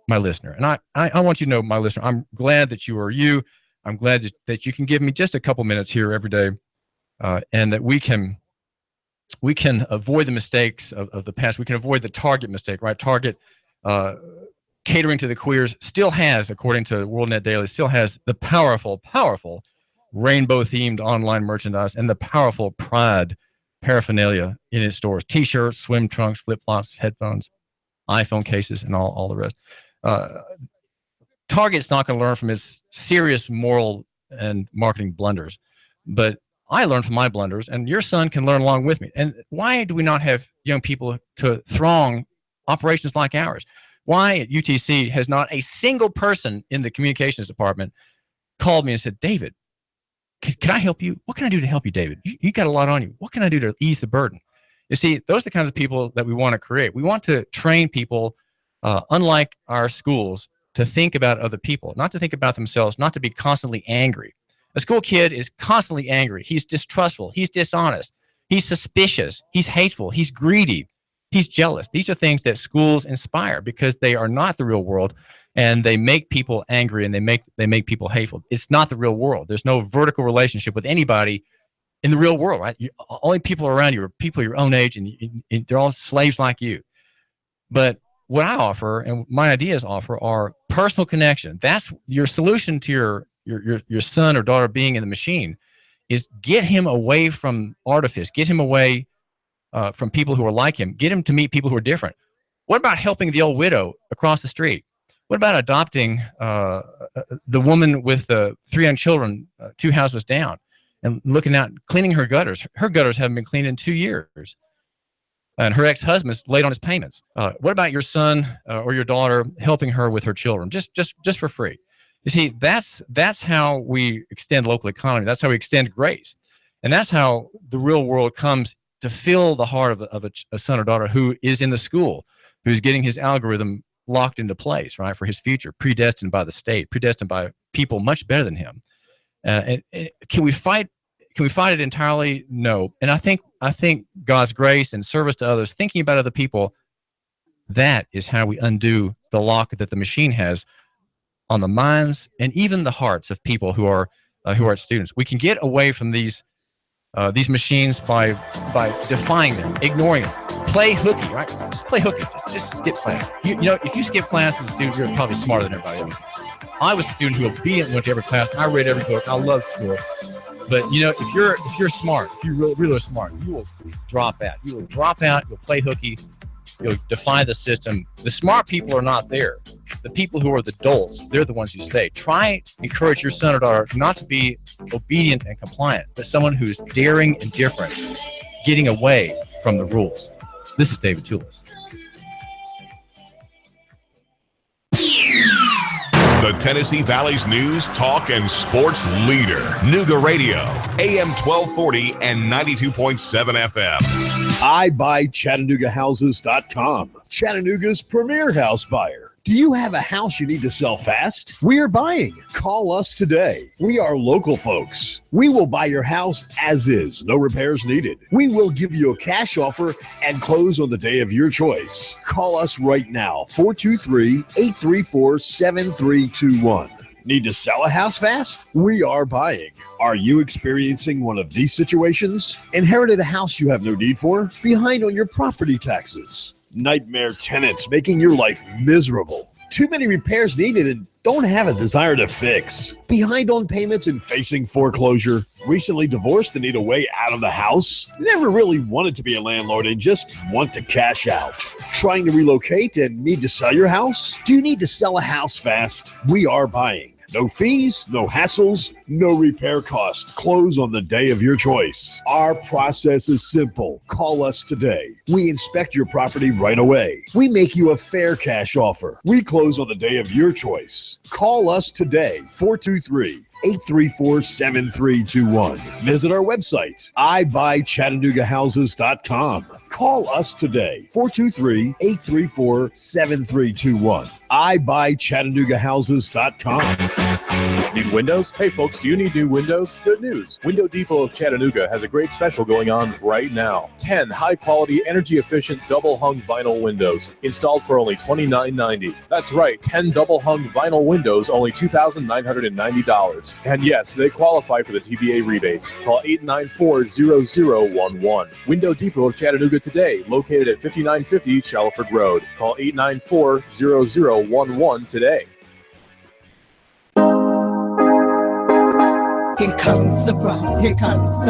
listener. And I want you to know, my listener, I'm glad that you are you. I'm glad that you can give me just a couple minutes here every day, and that we can avoid the mistakes of the past. We can avoid the Target mistake, right? Target catering to the queers still has, according to WorldNet Daily, still has the powerful rainbow-themed online merchandise and the powerful Pride paraphernalia in its stores. T-shirts, swim trunks, flip-flops, headphones, iPhone cases, and all the rest. Target's not going to learn from its serious moral and marketing blunders, but I learned from my blunders, and your son can learn along with me. And why do we not have young people to throng operations like ours? Why at UTC has not a single person in the communications department called me and said, David, Can I help you? What can I do to help you, David? You got a lot on you. What can I do to ease the burden? You see, those are the kinds of people that we want to create. We want to train people, unlike our schools, to think about other people, not to think about themselves, not to be constantly angry. A school kid is constantly angry. He's distrustful. He's dishonest. He's suspicious. He's hateful. He's greedy. He's jealous. These are things that schools inspire because they are not the real world, and they make people angry and they make people hateful. It's not the real world. There's no vertical relationship with anybody in the real world, right? Only people around you are people your own age, and they're all slaves like you. But what I offer and my ideas offer are personal connection. That's your solution to your son or daughter being in the machine, is get him away from artifice, get him away from people who are like him, get him to meet people who are different. What about helping the old widow across the street? What about adopting the woman with the 3 young children 2 houses down and looking out, cleaning her gutters? Her gutters haven't been cleaned in 2 years. And her ex-husband's late on his payments. What about your son or your daughter helping her with her children, just for free? You see, that's how we extend local economy. That's how we extend grace, and that's how the real world comes to fill the heart of a son or daughter who is in the school, who's getting his algorithm locked into place, right, for his future, predestined by the state, predestined by people much better than him. And can we fight? Can we fight it entirely? No. And I think God's grace and service to others, thinking about other people, that is how we undo the lock that the machine has on the minds and even the hearts of people who are students. We can get away from these machines by defying them, ignoring them. Play hooky, right? Just play hooky. Just skip class. You know, if you skip class as a student, you're probably smarter than everybody else. I was a student who obediently went to every class. I read every book. I loved school. But you know, if you're smart, if you really are smart, you will drop out. You will drop out. You'll play hooky. You'll defy the system. The smart people are not there. The people who are the dolts, they're the ones who stay. Try encourage your son or daughter not to be obedient and compliant, but someone who's daring and different, getting away from the rules. This is David Tulis. The Tennessee Valley's news, talk, and sports leader. Nooga Radio, AM 1240 and 92.7 FM. iBuyChattanoogaHouses.com, Chattanooga's premier house buyer. Do you have a house you need to sell fast? We are buying. Call us today. We are local folks. We will buy your house as is, no repairs needed. We will give you a cash offer and close on the day of your choice. Call us right now, 423-834-7321. Need to sell a house fast? We are buying. Are you experiencing one of these situations? Inherited a house you have no need for? Behind on your property taxes? Nightmare tenants making your life miserable? Too many repairs needed and don't have a desire to fix? Behind on payments and facing foreclosure? Recently divorced and need a way out of the house? Never really wanted to be a landlord and just want to cash out? Trying to relocate and need to sell your house? Do you need to sell a house fast? We are buying. No fees, no hassles, no repair costs. Close on the day of your choice. Our process is simple. Call us today. We inspect your property right away. We make you a fair cash offer. We close on the day of your choice. Call us today, 423-834-7321. Visit our website, iBuyChattanoogaHouses.com. Call us today, 423-834-7321. iBuyChattanoogaHouses.com. Need windows? Hey folks, do you need new windows? Good news. Window Depot of Chattanooga has a great special going on right now. 10 high-quality, energy-efficient double-hung vinyl windows installed for only $29.90. That's right, 10 double-hung vinyl windows, only $2,990. And yes, they qualify for the TVA rebates. Call 894-0011. Window Depot of Chattanooga today, located at 5950 Shalford Road. Call 894-0011 today. Here comes the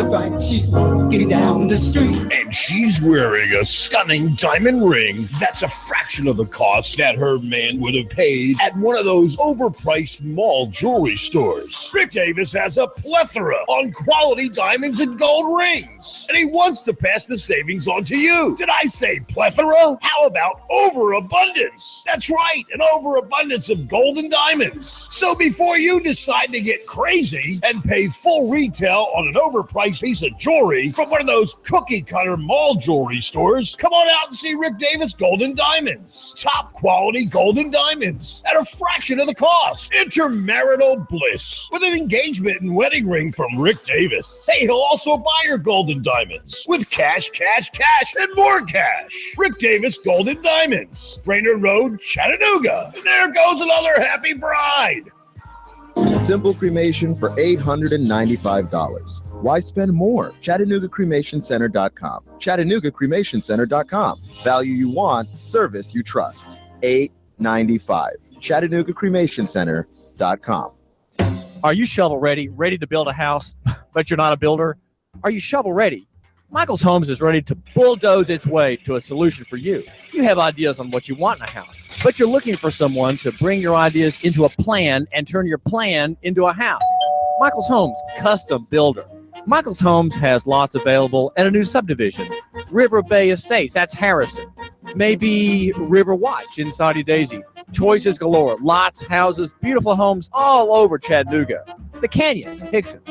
bride, she's walking down the street. And she's wearing a stunning diamond ring that's a fraction of the cost that her man would have paid at one of those overpriced mall jewelry stores. Rick Davis has a plethora on quality diamonds and gold rings, and he wants to pass the savings on to you. Did I say plethora? How about overabundance? That's right, an overabundance of gold and diamonds. So before you decide to get crazy and pay save full retail on an overpriced piece of jewelry from one of those cookie-cutter mall jewelry stores, come on out and see Rick Davis Gold and Diamonds. Top quality gold and diamonds at a fraction of the cost. Intermarital bliss with an engagement and wedding ring from Rick Davis. Hey, he'll also buy your gold and diamonds with cash, and more cash. Rick Davis Gold and Diamonds, Brainerd Road, Chattanooga. And there goes another happy bride. Simple cremation for $895. Why spend more? ChattanoogaCremationCenter.com. ChattanoogaCremationCenter.com. Value you want, service you trust. $895. ChattanoogaCremationCenter.com. Are you shovel ready to build a house, but you're not a builder? Are you shovel ready? Michael's Homes is ready to bulldoze its way to a solution for you. You have ideas on what you want in a house, but you're looking for someone to bring your ideas into a plan and turn your plan into a house. Michael's Homes, custom builder. Michael's Homes has lots available at a new subdivision, River Bay Estates, that's Harrison. Maybe River Watch in Saudi Daisy. Choices galore, lots, houses, beautiful homes all over Chattanooga. The Canyons, Hickson,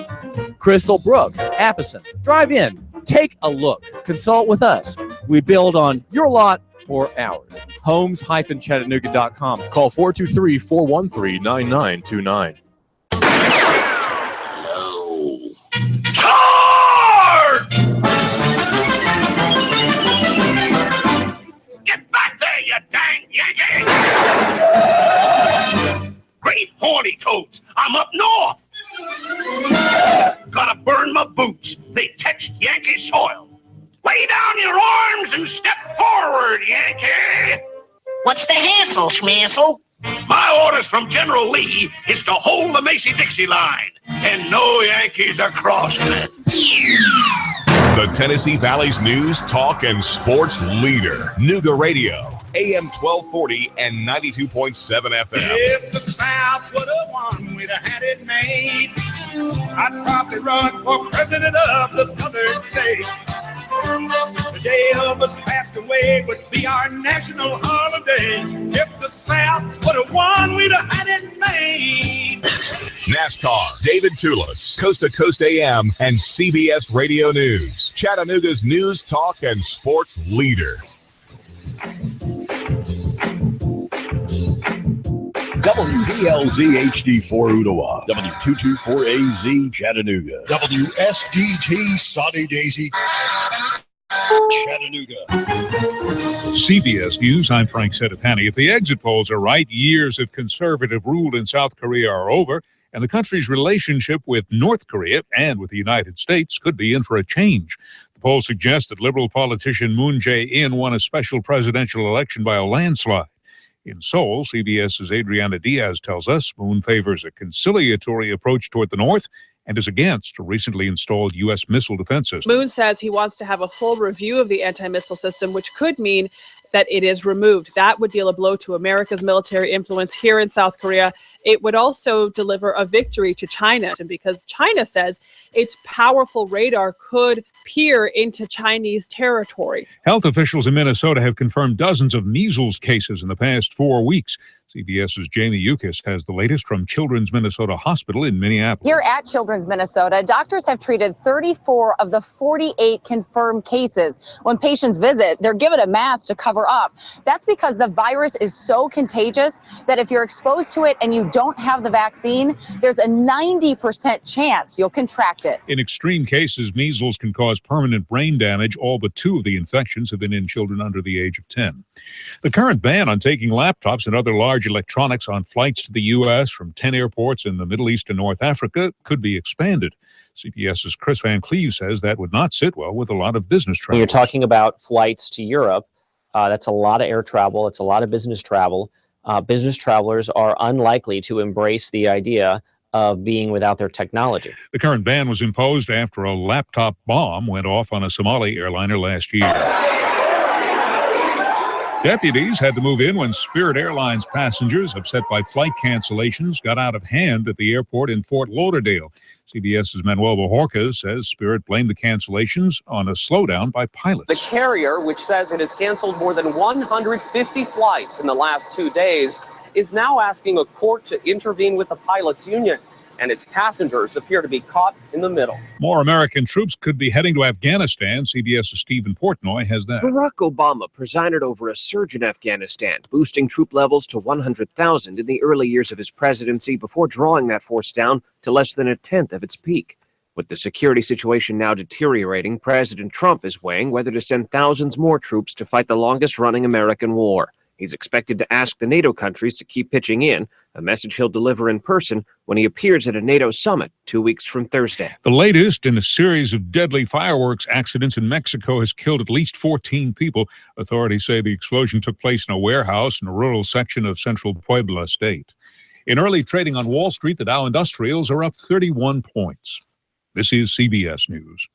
Crystal Brook, Appison. Drive in, take a look, consult with us. We build on your lot or ours. Homes-Chattanooga.com. Call 423-413-9929. Charge! Get back there, you dang Yankee! Great horny toads, I'm up north. Gotta burn my boots. They touched Yankee soil. Lay down your arms and step forward, Yankee. What's the hassle, Schmassel? My orders from General Lee is to hold the Macy-Dixie line, and no Yankees are crossing it. The Tennessee Valley's news, talk, and sports leader. Nooga Radio, AM 1240 and 92.7 FM. If the South would have won, we'd have had it made. I'd probably run for president of the southern states. The day Elvis passed away would be our national holiday. If the South would have won, we'd have had it made. NASCAR, David Tulis, Coast to Coast AM, and CBS Radio News. Chattanooga's news, talk, and sports leader. WPLZ HD4 Ottawa, W224AZ Chattanooga, WSDT Saudi Daisy Chattanooga. CBS News, I'm Frank Settapani. If the exit polls are right, years of conservative rule in South Korea are over, and the country's relationship with North Korea and with the United States could be in for a change. The polls suggest that liberal politician Moon Jae-in won a special presidential election by a landslide. In Seoul, CBS's Adriana Diaz tells us Moon favors a conciliatory approach toward the North and is against a recently installed U.S. missile defense system. Moon says he wants to have a full review of the anti-missile system, which could mean that it is removed. That would deal a blow to America's military influence here in South Korea. It would also deliver a victory to China, because China says its powerful radar could peer into Chinese territory. Health officials in Minnesota have confirmed dozens of measles cases in the past 4 weeks. CBS's Jamie Yukis has the latest from Children's Minnesota Hospital in Minneapolis. Here at Children's Minnesota, doctors have treated 34 of the 48 confirmed cases. When patients visit, they're given a mask to cover up. That's because the virus is so contagious that if you're exposed to it and you don't have the vaccine, there's a 90% chance you'll contract it. In extreme cases, measles can cause permanent brain damage. All but 2 of the infections have been in children under the age of 10. The current ban on taking laptops and other large electronics on flights to the U.S. from 10 airports in the Middle East and North Africa could be expanded. CBS's Chris Van Cleve says that would not sit well with a lot of business travel. When you're talking about flights to Europe, that's a lot of air travel. It's a lot of business travel. Business travelers are unlikely to embrace the idea of being without their technology. The current ban was imposed after a laptop bomb went off on a Somali airliner last year. Deputies had to move in when Spirit Airlines passengers, upset by flight cancellations, got out of hand at the airport in Fort Lauderdale. CBS's Manuel Bojorquez says Spirit blamed the cancellations on a slowdown by pilots. The carrier, which says it has canceled more than 150 flights in the last 2 days, is now asking a court to intervene with the pilots' union. and its passengers appear to be caught in the middle. More American troops could be heading to Afghanistan. CBS's Stephen Portnoy has that. Barack Obama presided over a surge in Afghanistan, boosting troop levels to 100,000 in the early years of his presidency before drawing that force down to less than a tenth of its peak. With the security situation now deteriorating, President Trump is weighing whether to send thousands more troops to fight the longest-running American war. He's expected to ask the NATO countries to keep pitching in, a message he'll deliver in person when he appears at a NATO summit 2 weeks from Thursday. The latest in a series of deadly fireworks accidents in Mexico has killed at least 14 people. Authorities say the explosion took place in a warehouse in a rural section of central Puebla state. In early trading on Wall Street, the Dow Industrials are up 31 points. This is CBS News.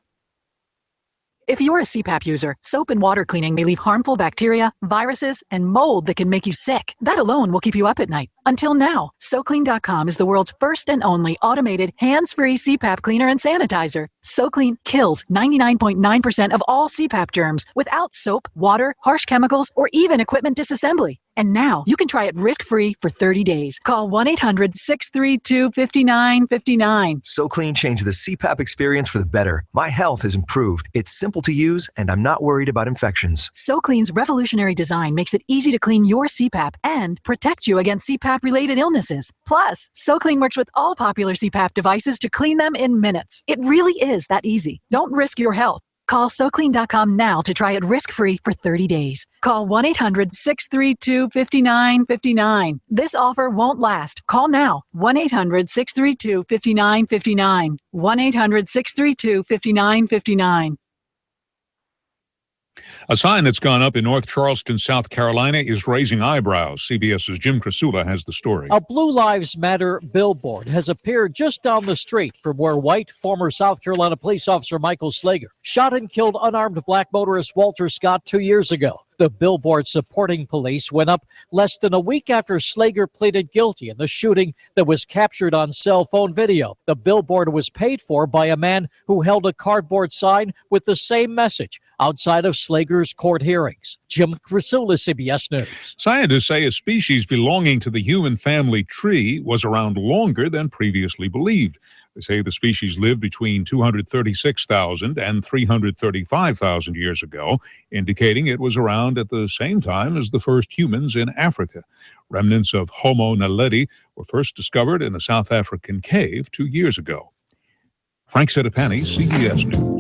If you're a CPAP user, soap and water cleaning may leave harmful bacteria, viruses, and mold that can make you sick. That alone will keep you up at night. Until now, SoClean.com is the world's first and only automated, hands-free CPAP cleaner and sanitizer. SoClean kills 99.9% of all CPAP germs without soap, water, harsh chemicals, or even equipment disassembly. And now you can try it risk-free for 30 days. Call 1-800-632-5959. SoClean changed the CPAP experience for the better. My health has improved. It's simple to use, and I'm not worried about infections. SoClean's revolutionary design makes it easy to clean your CPAP and protect you against CPAP-related illnesses. Plus, SoClean works with all popular CPAP devices to clean them in minutes. It really is that easy. Don't risk your health. Call SoClean.com now to try it risk-free for 30 days. Call 1-800-632-5959. This offer won't last. Call now. 1-800-632-5959. 1-800-632-5959. A sign that's gone up in North Charleston, South Carolina, is raising eyebrows. CBS's Jim Krasula has the story. A Blue Lives Matter billboard has appeared just down the street from where white former South Carolina police officer Michael Slager shot and killed unarmed black motorist Walter Scott 2 years ago. The billboard supporting police went up less than a week after Slager pleaded guilty in the shooting that was captured on cell phone video. The billboard was paid for by a man who held a cardboard sign with the same message outside of Slager's court hearings. Jim Krasula, CBS News. Scientists say a species belonging to the human family tree was around longer than previously believed. They say the species lived between 236,000 and 335,000 years ago, indicating it was around at the same time as the first humans in Africa. Remnants of Homo naledi were first discovered in a South African cave 2 years ago. Frank Sedapani, CBS News.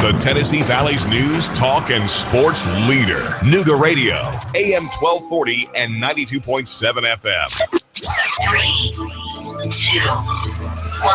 The Tennessee Valley's news, talk, and sports leader. Nooga Radio, AM 1240 and 92.7 FM. 3, 2, 1.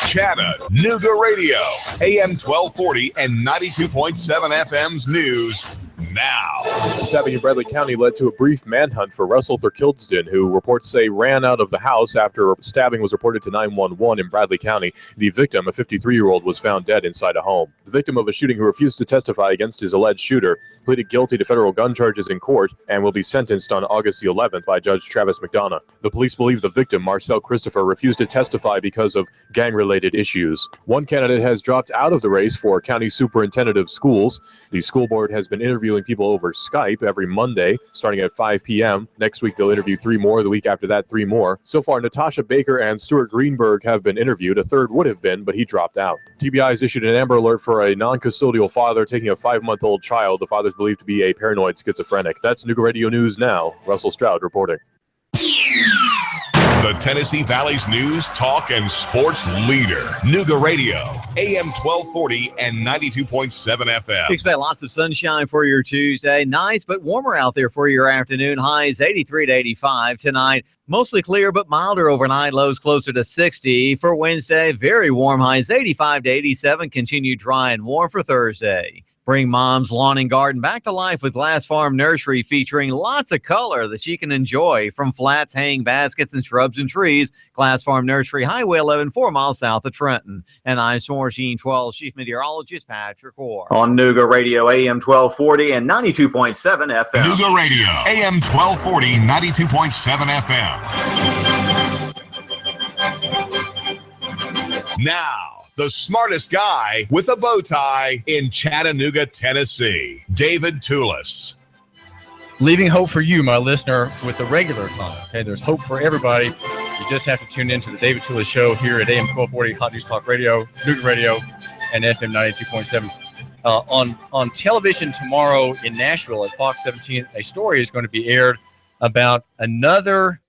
Chattanooga Radio, AM 1240 and 92.7 FM's news now. Stabbing in Bradley County led to a brief manhunt for Russell Thurkildston, who reports say ran out of the house after a stabbing was reported to 911 in Bradley County. The victim, a 53-year-old, was found dead inside a home. The victim of a shooting who refused to testify against his alleged shooter pleaded guilty to federal gun charges in court and will be sentenced on August the 11th by Judge Travis McDonough. The police believe the victim, Marcel Christopher, refused to testify because of gang-related issues. One candidate has dropped out of the race for county superintendent of schools. The school board has been interviewing people over Skype every Monday, starting at 5 p.m. Next week, they'll interview 3 more. The week after that, 3 more. So far, Natasha Baker and Stuart Greenberg have been interviewed. A third would have been, but he dropped out. TBI has issued an Amber Alert for a non-custodial father taking a 5-month-old child. The father is believed to be a paranoid schizophrenic. That's Nooga Radio News now. Russell Stroud reporting. The Tennessee Valley's news, talk, and sports leader. Nooga Radio, AM 1240 and 92.7 FM. Expect lots of sunshine for your Tuesday. Nice but warmer out there for your afternoon. Highs 83 to 85 tonight. Mostly clear but milder overnight. Lows closer to 60 for Wednesday. Very warm. Highs 85 to 87. Continue dry and warm for Thursday. Bring Mom's Lawn and Garden back to life with Glass Farm Nursery, featuring lots of color that you can enjoy from flats, hanging baskets, and shrubs and trees. Glass Farm Nursery, Highway 11, 4 miles south of Trenton. And I'm Swarmsheen 12 Chief Meteorologist Patrick Orr. On Nooga Radio, AM 1240 and 92.7 FM. Nooga Radio, AM 1240, 92.7 FM. Now, the smartest guy with a bow tie in Chattanooga, Tennessee, David Tulis. Leaving hope for you, my listener, with the regular time. Okay, there's hope for everybody. You just have to tune in to the David Tulis Show here at AM 1240 Hot News Talk Radio, Nooga Radio, and FM 92.7. On television tomorrow in Nashville at Fox 17, a story is going to be aired about another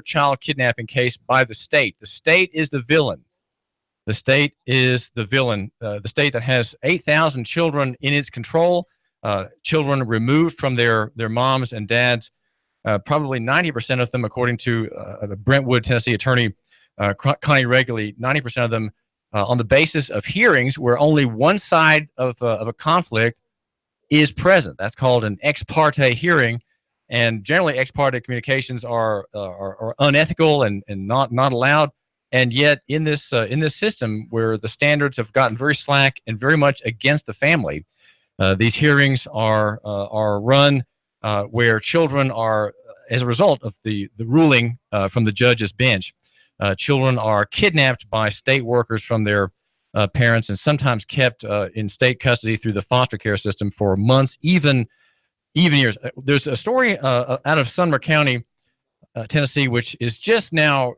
child kidnapping case by the state. The state is the villain. The state is the villain. The state that has 8,000 children in its control, children removed from their moms and dads. Probably 90% of them, according to the Brentwood, Tennessee attorney Connie Reguli, 90% of them on the basis of hearings where only one side of a conflict is present. That's called an ex parte hearing, and generally ex parte communications are unethical and not allowed. And yet, in this system where the standards have gotten very slack and very much against the family, these hearings are run where children are, as a result of the ruling from the judge's bench, children are kidnapped by state workers from their parents and sometimes kept in state custody through the foster care system for months, even years. There's a story out of Sumner County, Tennessee, which is just now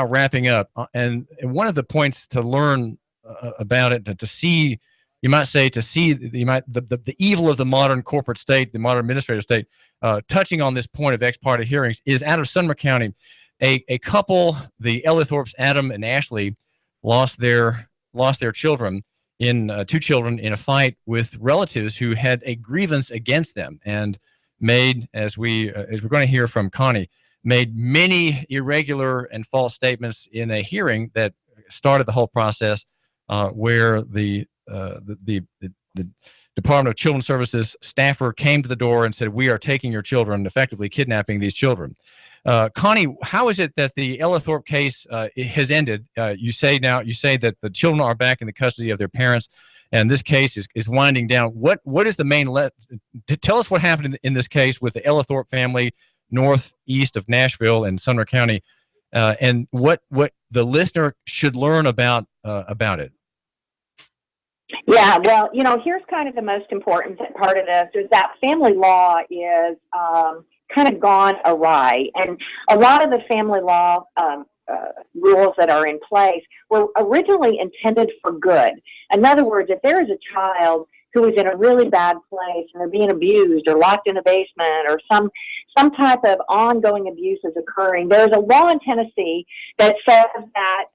wrapping up. And one of the points to learn about it, to see the evil of the modern corporate state, the modern administrative state, touching on this point of ex parte hearings, is out of Sumner County. A couple, the Ellithorpes, Adam and Ashley, lost their children two children in a fight with relatives who had a grievance against them, and made, as we're going to hear from Connie, made many irregular and false statements in a hearing that started the whole process, where the Department of Children's Services staffer came to the door and said, "We are taking your children," effectively kidnapping these children. Connie, how is it that the Ellithorpe case has ended? You say that the children are back in the custody of their parents, and this case is winding down. What is the main tell us what happened in this case with the Ellithorpe family northeast of Nashville and Sumner County, and what the listener should learn about it. Yeah, well, here's kind of the most important part of this is that family law is kind of gone awry. And a lot of the family law rules that are in place were originally intended for good. In other words, if there is a child who is in a really bad place and they're being abused or locked in a basement or some type of ongoing abuse is occurring, there's a law in Tennessee that says that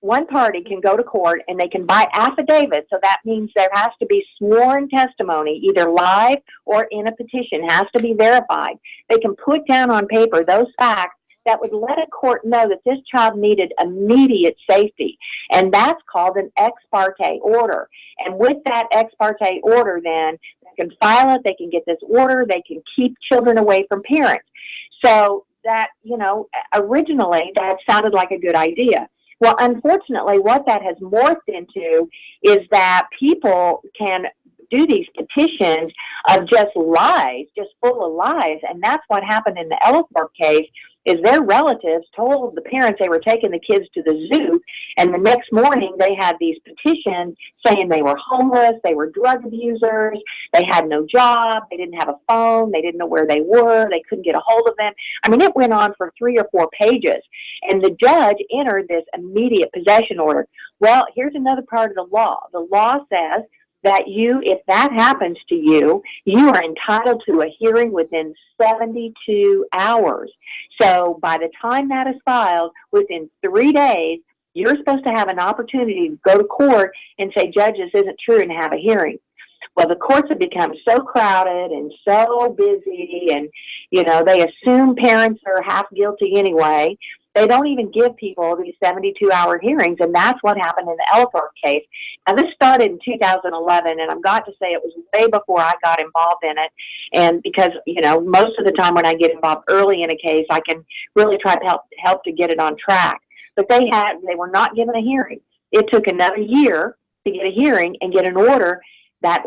one party can go to court and they can buy affidavits. So that means there has to be sworn testimony, either live or in a petition, has to be verified. They can put down on paper those facts that would let a court know that this child needed immediate safety. And that's called an ex parte order. And with that ex parte order, then they can file it, they can get this order, they can keep children away from parents. So that, originally that sounded like a good idea. Well, unfortunately, what that has morphed into is that people can do these petitions of just lies, just full of lies. And that's what happened in the Ellithorpe case, is their relatives told the parents they were taking the kids to the zoo, and the next morning they had these petitions saying they were homeless, they were drug abusers, they had no job, they didn't have a phone, they didn't know where they were, they couldn't get a hold of them. I mean, it went on for 3 or 4 pages, and the judge entered this immediate possession order. Well, here's another part of the law. The law says that if that happens to you, you are entitled to a hearing within 72 hours. So by the time that is filed, within 3 days, you're supposed to have an opportunity to go to court and say, "Judge, this isn't true," and have a hearing. Well, the courts have become so crowded and so busy, and, they assume parents are half guilty anyway. They don't even give people these 72-hour hearings, and that's what happened in the Ellithorpe case. Now, this started in 2011, and I've got to say it was way before I got involved in it. And because, most of the time when I get involved early in a case, I can really try to help to get it on track. But they were not given a hearing. It took another year to get a hearing and get an order. That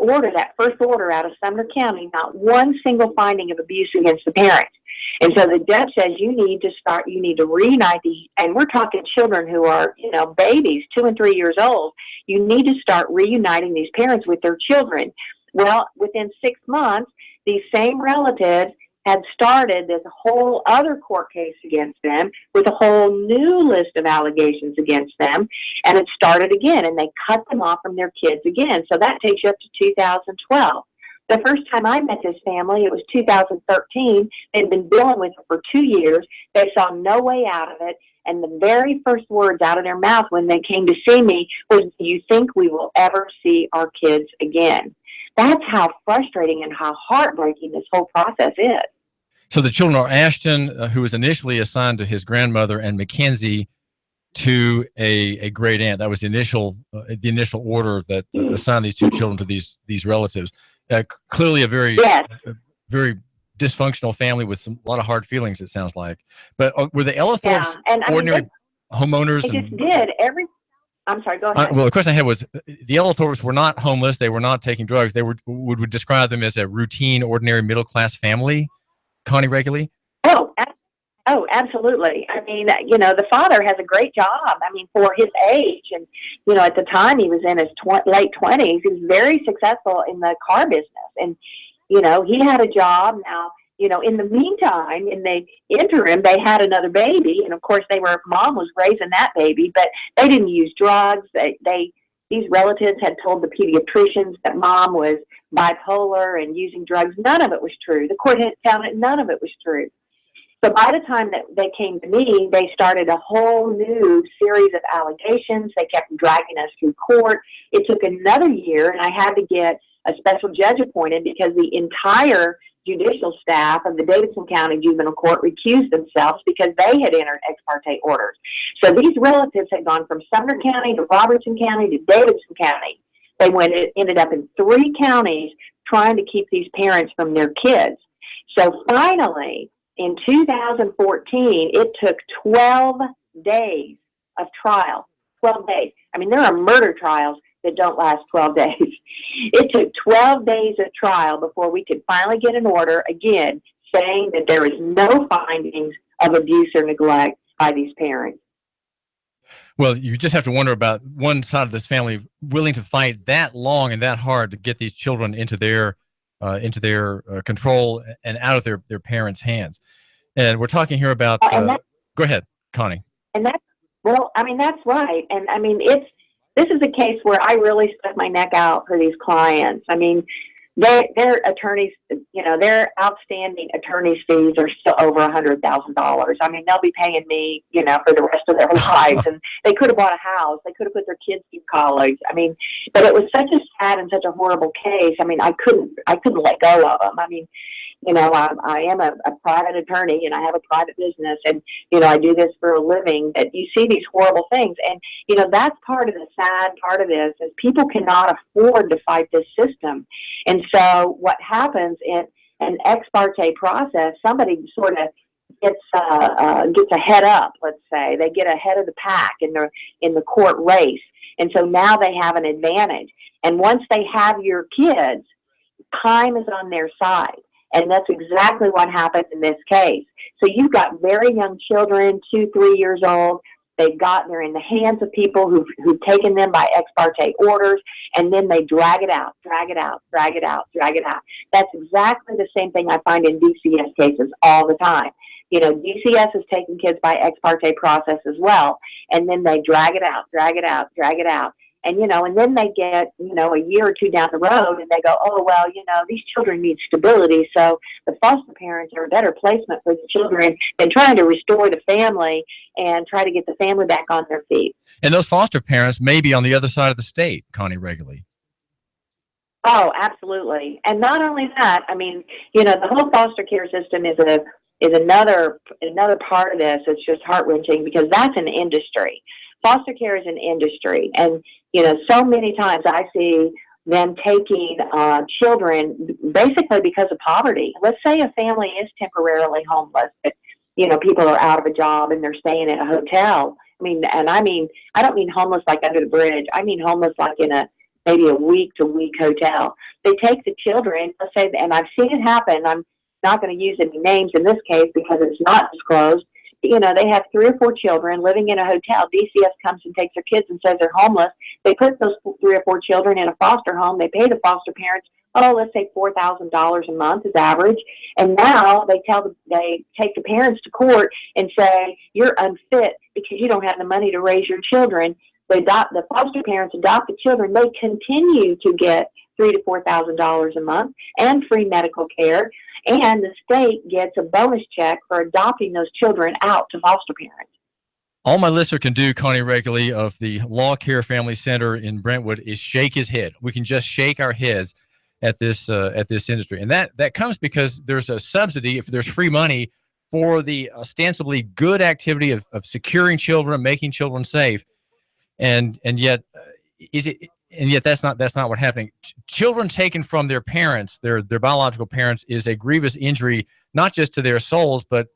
first order out of Sumner County, not one single finding of abuse against the parents. And so the judge says you need to reunite these, and we're talking children who are, babies, 2 and 3 years old. You need to start reuniting these parents with their children. Well, within 6 months, these same relatives had started this whole other court case against them with a whole new list of allegations against them, and it started again, and they cut them off from their kids again. So that takes you up to 2012. The first time I met this family, it was 2013. They'd been dealing with it for 2 years. They saw no way out of it. And the very first words out of their mouth when they came to see me was, "Do you think we will ever see our kids again?" That's how frustrating and how heartbreaking this whole process is. So the children are Ashton, who was initially assigned to his grandmother, and Mackenzie to a great aunt. That was the initial order that assigned these two children to these relatives. Clearly a very dysfunctional family with a lot of hard feelings, it sounds like. But were the Ellithorpes ordinary homeowners? They just did every. I'm sorry, go ahead. Well, the question I had was, the Ellithorpes were not homeless. They were not taking drugs. They would describe them as a routine, ordinary, middle-class family. Connie Reguli? Oh, absolutely. I mean, the father has a great job. I mean, for his age, and at the time he was in his late 20s. He was very successful in the car business, and he had a job. Now, in the meantime, in the interim, they had another baby, and of course, mom was raising that baby, but they didn't use drugs. These relatives had told the pediatricians that mom was bipolar and using drugs. None of it was true. The court had found that none of it was true. So by the time that they came to me, they started a whole new series of allegations. They kept dragging us through court. It took another year, and I had to get a special judge appointed because the entire judicial staff of the Davidson County Juvenile Court recused themselves because they had entered ex parte orders. So these relatives had gone from Sumner County to Robertson County to Davidson County. They ended up in 3 counties trying to keep these parents from their kids. So finally, in 2014, it took 12 days of trial. 12 days. I mean, there are murder trials that don't last 12 days. It took 12 days of trial before we could finally get an order, again, saying that there is no findings of abuse or neglect by these parents. Well, you just have to wonder about one side of this family willing to fight that long and that hard to get these children into their control and out of their parents' hands. And we're talking here about. Go ahead, Connie. And that's right. And I mean, this is a case where I really stuck my neck out for these clients. I mean, their attorneys, their outstanding attorney's fees are still over $100,000. I mean, they'll be paying me, for the rest of their lives. And they could have bought a house. They could have put their kids through college. I mean, but it was such a sad and such a horrible case. I mean, I couldn't let go of them. I mean, I am a private attorney and I have a private business, and, I do this for a living, that you see these horrible things. And, that's part of the sad part of this is people cannot afford to fight this system. And so what happens in an ex parte process, somebody sort of gets a head up, let's say. They get ahead of the pack in the court race. And so now they have an advantage. And once they have your kids, time is on their side. And that's exactly what happened in this case. So you've got very young children, 2, 3 years old. They're in the hands of people who've taken them by ex parte orders, and then they drag it out. That's exactly the same thing I find in DCS cases all the time. DCS is taking kids by ex parte process as well, and then they drag it out. And, and then they get, a year or two down the road and they go, oh, well, these children need stability. So the foster parents are a better placement for the children than trying to restore the family and try to get the family back on their feet. And those foster parents may be on the other side of the state, Connie Reguli. Oh, absolutely. And not only that, I mean, the whole foster care system is another part of this. It's just heart-wrenching because that's an industry. Foster care is an industry. And, so many times I see them taking children basically because of poverty. Let's say a family is temporarily homeless, but, people are out of a job and they're staying in a hotel. I don't mean homeless like under the bridge. I mean homeless like in maybe a week-to-week hotel. They take the children, let's say, and I've seen it happen. I'm not going to use any names in this case because it's not disclosed. They have 3 or 4 children living in a hotel. DCS comes and takes their kids and says they're homeless. They put those 3 or 4 children in a foster home. They pay the foster parents let's say $4,000 a month is average. And now they take the parents to court and say, you're unfit because you don't have the money to raise your children. The foster parents adopt the children. They continue to get $3,000 to $4,000 a month and free medical care. And the state gets a bonus check for adopting those children out to foster parents. All my listener can do, Connie Reguli of the Law Care Family Center in Brentwood, is shake his head. We can just shake our heads at this industry. And that comes because there's a subsidy, if there's free money, for the ostensibly good activity of securing children, making children safe. And yet that's not what's happening. Children taken from their parents, their biological parents, is a grievous injury, not just to their souls, but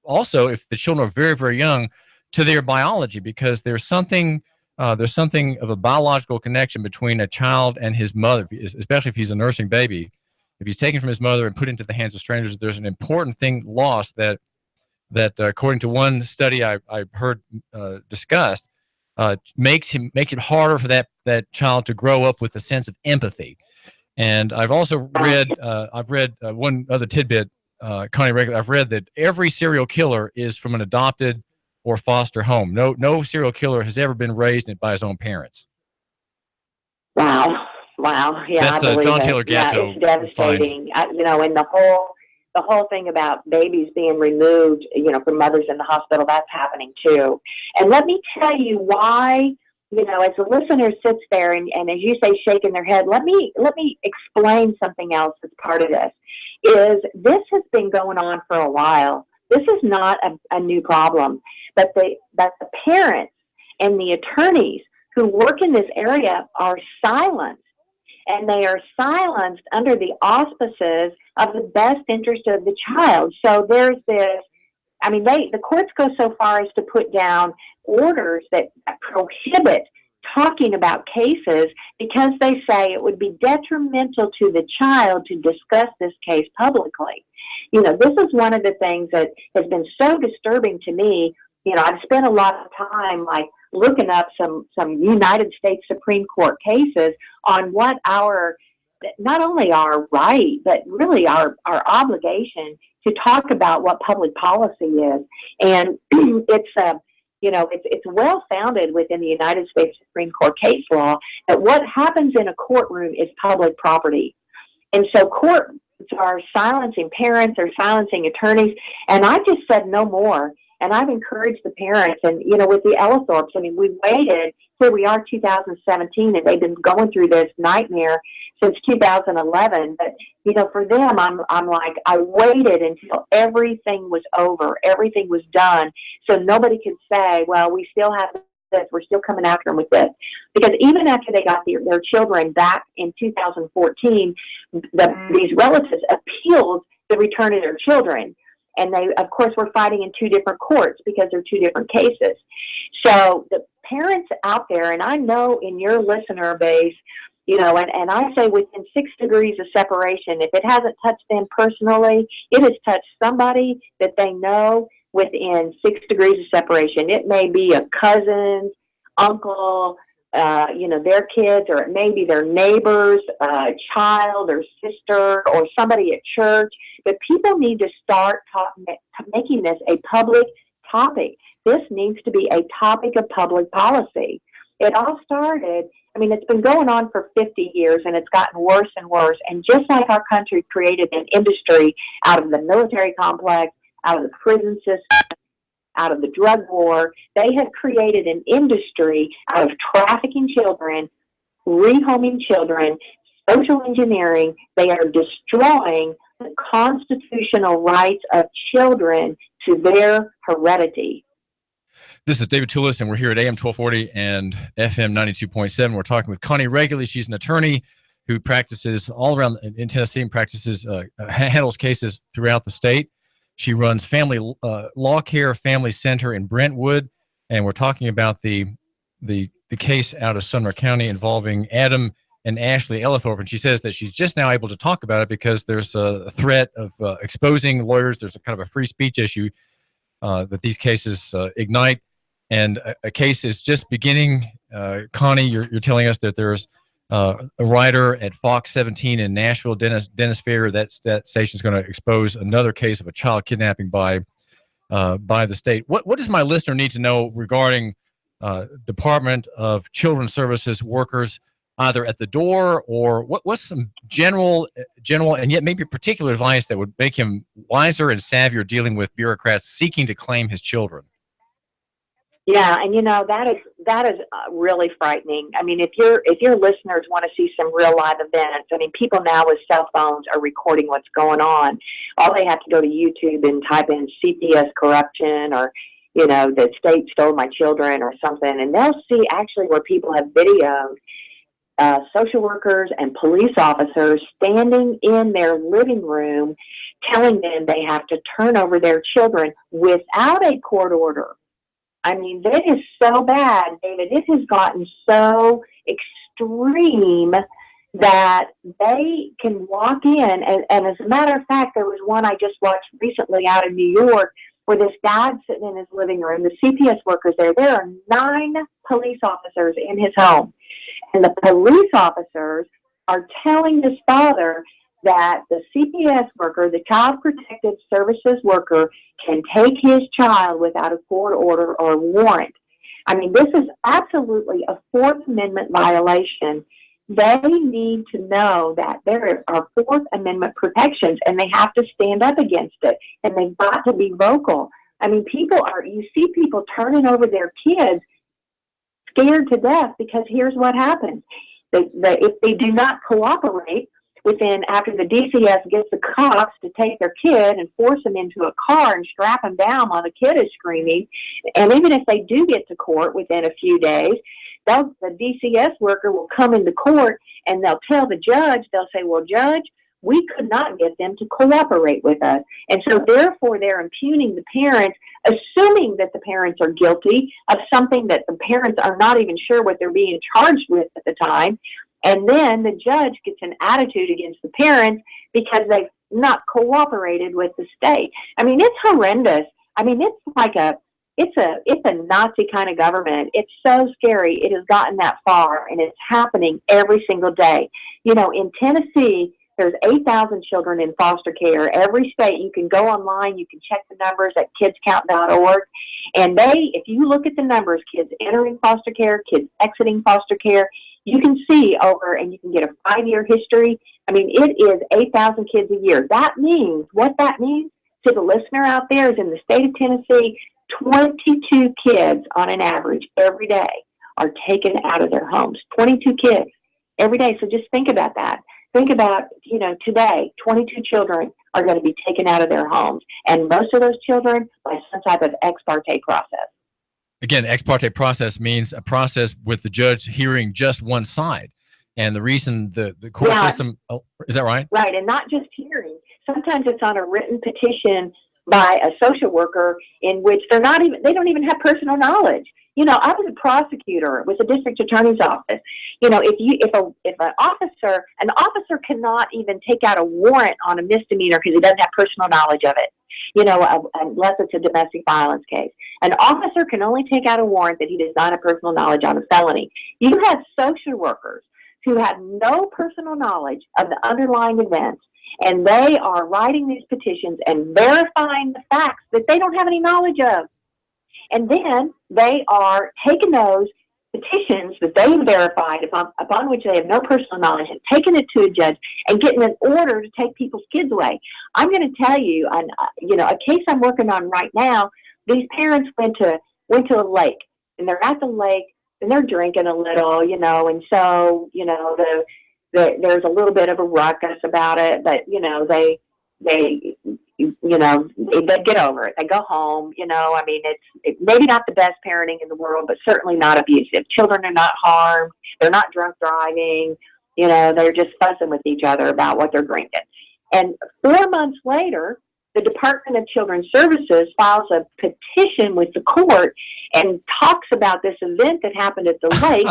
also, if the children are very, very young, to their biology, because there's something of a biological connection between a child and his mother, especially if he's a nursing baby. If he's taken from his mother and put into the hands of strangers, there's an important thing lost that according to one study I heard discussed, makes it harder for that child to grow up with a sense of empathy. And I've also read one other tidbit, Connie Reguli. I've read that every serial killer is from an adopted or foster home. No serial killer has ever been raised by his own parents. Wow. Yeah, that's I believe John it. Taylor Gatto. Yeah, it's devastating. And the whole thing about babies being removed, from mothers in the hospital, that's happening too. And let me tell you why. As the listener sits there and as you say, shaking their head, let me explain something else that's part of this. This has been going on for a while. This is not a new problem, but the parents and the attorneys who work in this area are silenced, and they are silenced under the auspices of the best interest of the child. So there's this, the courts go so far as to put down orders that prohibit talking about cases because they say it would be detrimental to the child to discuss this case publicly. This is one of the things that has been so disturbing to me. I've spent a lot of time looking up some United States Supreme Court cases on what not only our right, but really our obligation to talk about what public policy is. And it's well founded within the United States Supreme Court case law that what happens in a courtroom is public property. And so courts are silencing parents, they're silencing attorneys, and I just said no more. And I've encouraged the parents, and with the Ellithorpes, we waited. Here we are, 2017, and they've been going through this nightmare since 2011. But for them, I'm like, I waited until everything was over, everything was done, so nobody could say, well, we still have this, we're still coming after them with this. Because even after they got their children back in 2014, these relatives appealed the return of their children. And they, of course, were fighting in two different courts because they're two different cases. So the parents out there, and I know in your listener base, and I say within 6 degrees of separation, if it hasn't touched them personally, it has touched somebody that they know within 6 degrees of separation. It may be a cousin, uncle, their kids, or it may be their neighbor's child or sister or somebody at church. But people need to start making this a public topic. This needs to be a topic of public policy. It all started, it's been going on for 50 years, and it's gotten worse and worse. And just like our country created an industry out of the military complex, out of the prison system, out of the drug war, they have created an industry out of trafficking children, rehoming children, social engineering. They are destroying the constitutional rights of children to their heredity. This is David Tulis, and we're here at AM 1240 and FM 92.7. We're talking with Connie Reguli. She's an attorney who practices all around in Tennessee and handles cases throughout the state. She runs Family Law Care Family Center in Brentwood, and we're talking about the case out of Sumner County involving Adam and Ashley Ellithorpe. And she says that she's just now able to talk about it because there's a threat of exposing lawyers. There's a kind of a free speech issue that these cases ignite, and a case is just beginning. Connie, you're telling us that there's a writer at Fox 17 in Nashville, Dennis Fair. That station is going to expose another case of a child kidnapping by the state. What does my listener need to know regarding Department of Children's Services workers, either at the door, or what's some general and yet maybe particular advice that would make him wiser and savvier dealing with bureaucrats seeking to claim his children? Yeah, and that is really frightening. I mean, if your listeners want to see some real live events, I mean, people now with cell phones are recording what's going on. All they have to go to YouTube and type in CPS corruption, or the state stole my children or something, and they'll see actually where people have videoed social workers and police officers standing in their living room telling them they have to turn over their children without a court order. I mean, that is so bad, David. It has gotten so extreme that they can walk in, and as a matter of fact, there was one I just watched recently out in New York where this guy's sitting in his living room, the CPS workers there are 9 police officers in his home, and the police officers are telling this father that the CPS worker, the Child Protective Services worker, can take his child without a court order or warrant. I mean, this is absolutely a Fourth Amendment violation. They need to know that there are Fourth Amendment protections, and they have to stand up against it, and they've got to be vocal. I mean, you see people turning over their kids scared to death because here's what happens. If they do not cooperate, after the DCS gets the cops to take their kid and force them into a car and strap them down while the kid is screaming, and even if they do get to court within a few days, the DCS worker will come into court and they'll tell the judge, they'll say, well, Judge, we could not get them to cooperate with us. And so therefore they're impugning the parents, assuming that the parents are guilty of something that the parents are not even sure what they're being charged with at the time. And then the judge gets an attitude against the parents because they've not cooperated with the state. I mean, it's horrendous. I mean, it's like it's a Nazi kind of government. It's so scary. It has gotten that far, and it's happening every single day. In Tennessee, there's 8,000 children in foster care. Every state, you can go online, you can check the numbers at kidscount.org. And if you look at the numbers, kids entering foster care, kids exiting foster care, you can see and you can get a 5-year history. I mean, it is 8,000 kids a year. What that means to the listener out there is in the state of Tennessee, 22 kids on an average every day are taken out of their homes. 22 kids every day. So just think about that. Think about, today, 22 children are going to be taken out of their homes. And most of those children by some type of ex parte process. Again, ex parte process means a process with the judge hearing just one side. And the reason the court system, is that right? Right, and not just hearing. Sometimes it's on a written petition by a social worker in which they don't even have personal knowledge. I was a prosecutor with the district attorney's office. If an officer cannot even take out a warrant on a misdemeanor because he doesn't have personal knowledge of it, unless it's a domestic violence case. An officer can only take out a warrant that he does not have personal knowledge on a felony. You have social workers who have no personal knowledge of the underlying events, and they are writing these petitions and verifying the facts that they don't have any knowledge of. And then they are taking those petitions that they have verified upon which they have no personal knowledge and taking it to a judge and getting an order to take people's kids away. I'm going to tell you, a case I'm working on right now, these parents went to a lake, and they're at the lake and they're drinking a little, and so, there's a little bit of a ruckus about it, but, they get over it. They go home, I mean, it's maybe not the best parenting in the world, but certainly not abusive. Children are not harmed. They're not drunk driving. They're just fussing with each other about what they're drinking. And 4 months later, the Department of Children's Services files a petition with the court and talks about this event that happened at the lake,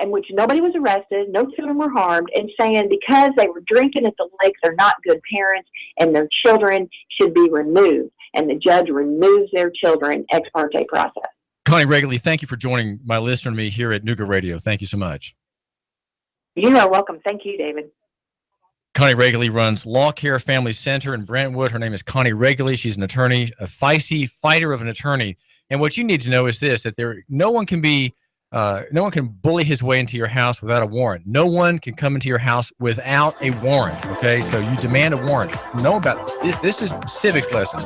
in which nobody was arrested, no children were harmed, and saying because they were drinking at the lake, they're not good parents, and their children should be removed. And the judge removes their children ex parte process. Connie Reguli, thank you for joining my listener and me here at Nooga Radio. Thank you so much. You are welcome. Thank you, David. Connie Reguli runs Law Care Family Center in Brentwood. Her name is Connie Reguli. She's an attorney, a feisty fighter of an attorney. And what you need to know is this, that no one can bully his way into your house without a warrant. No one can come into your house without a warrant, okay? So you demand a warrant. Know about this. This is civics lesson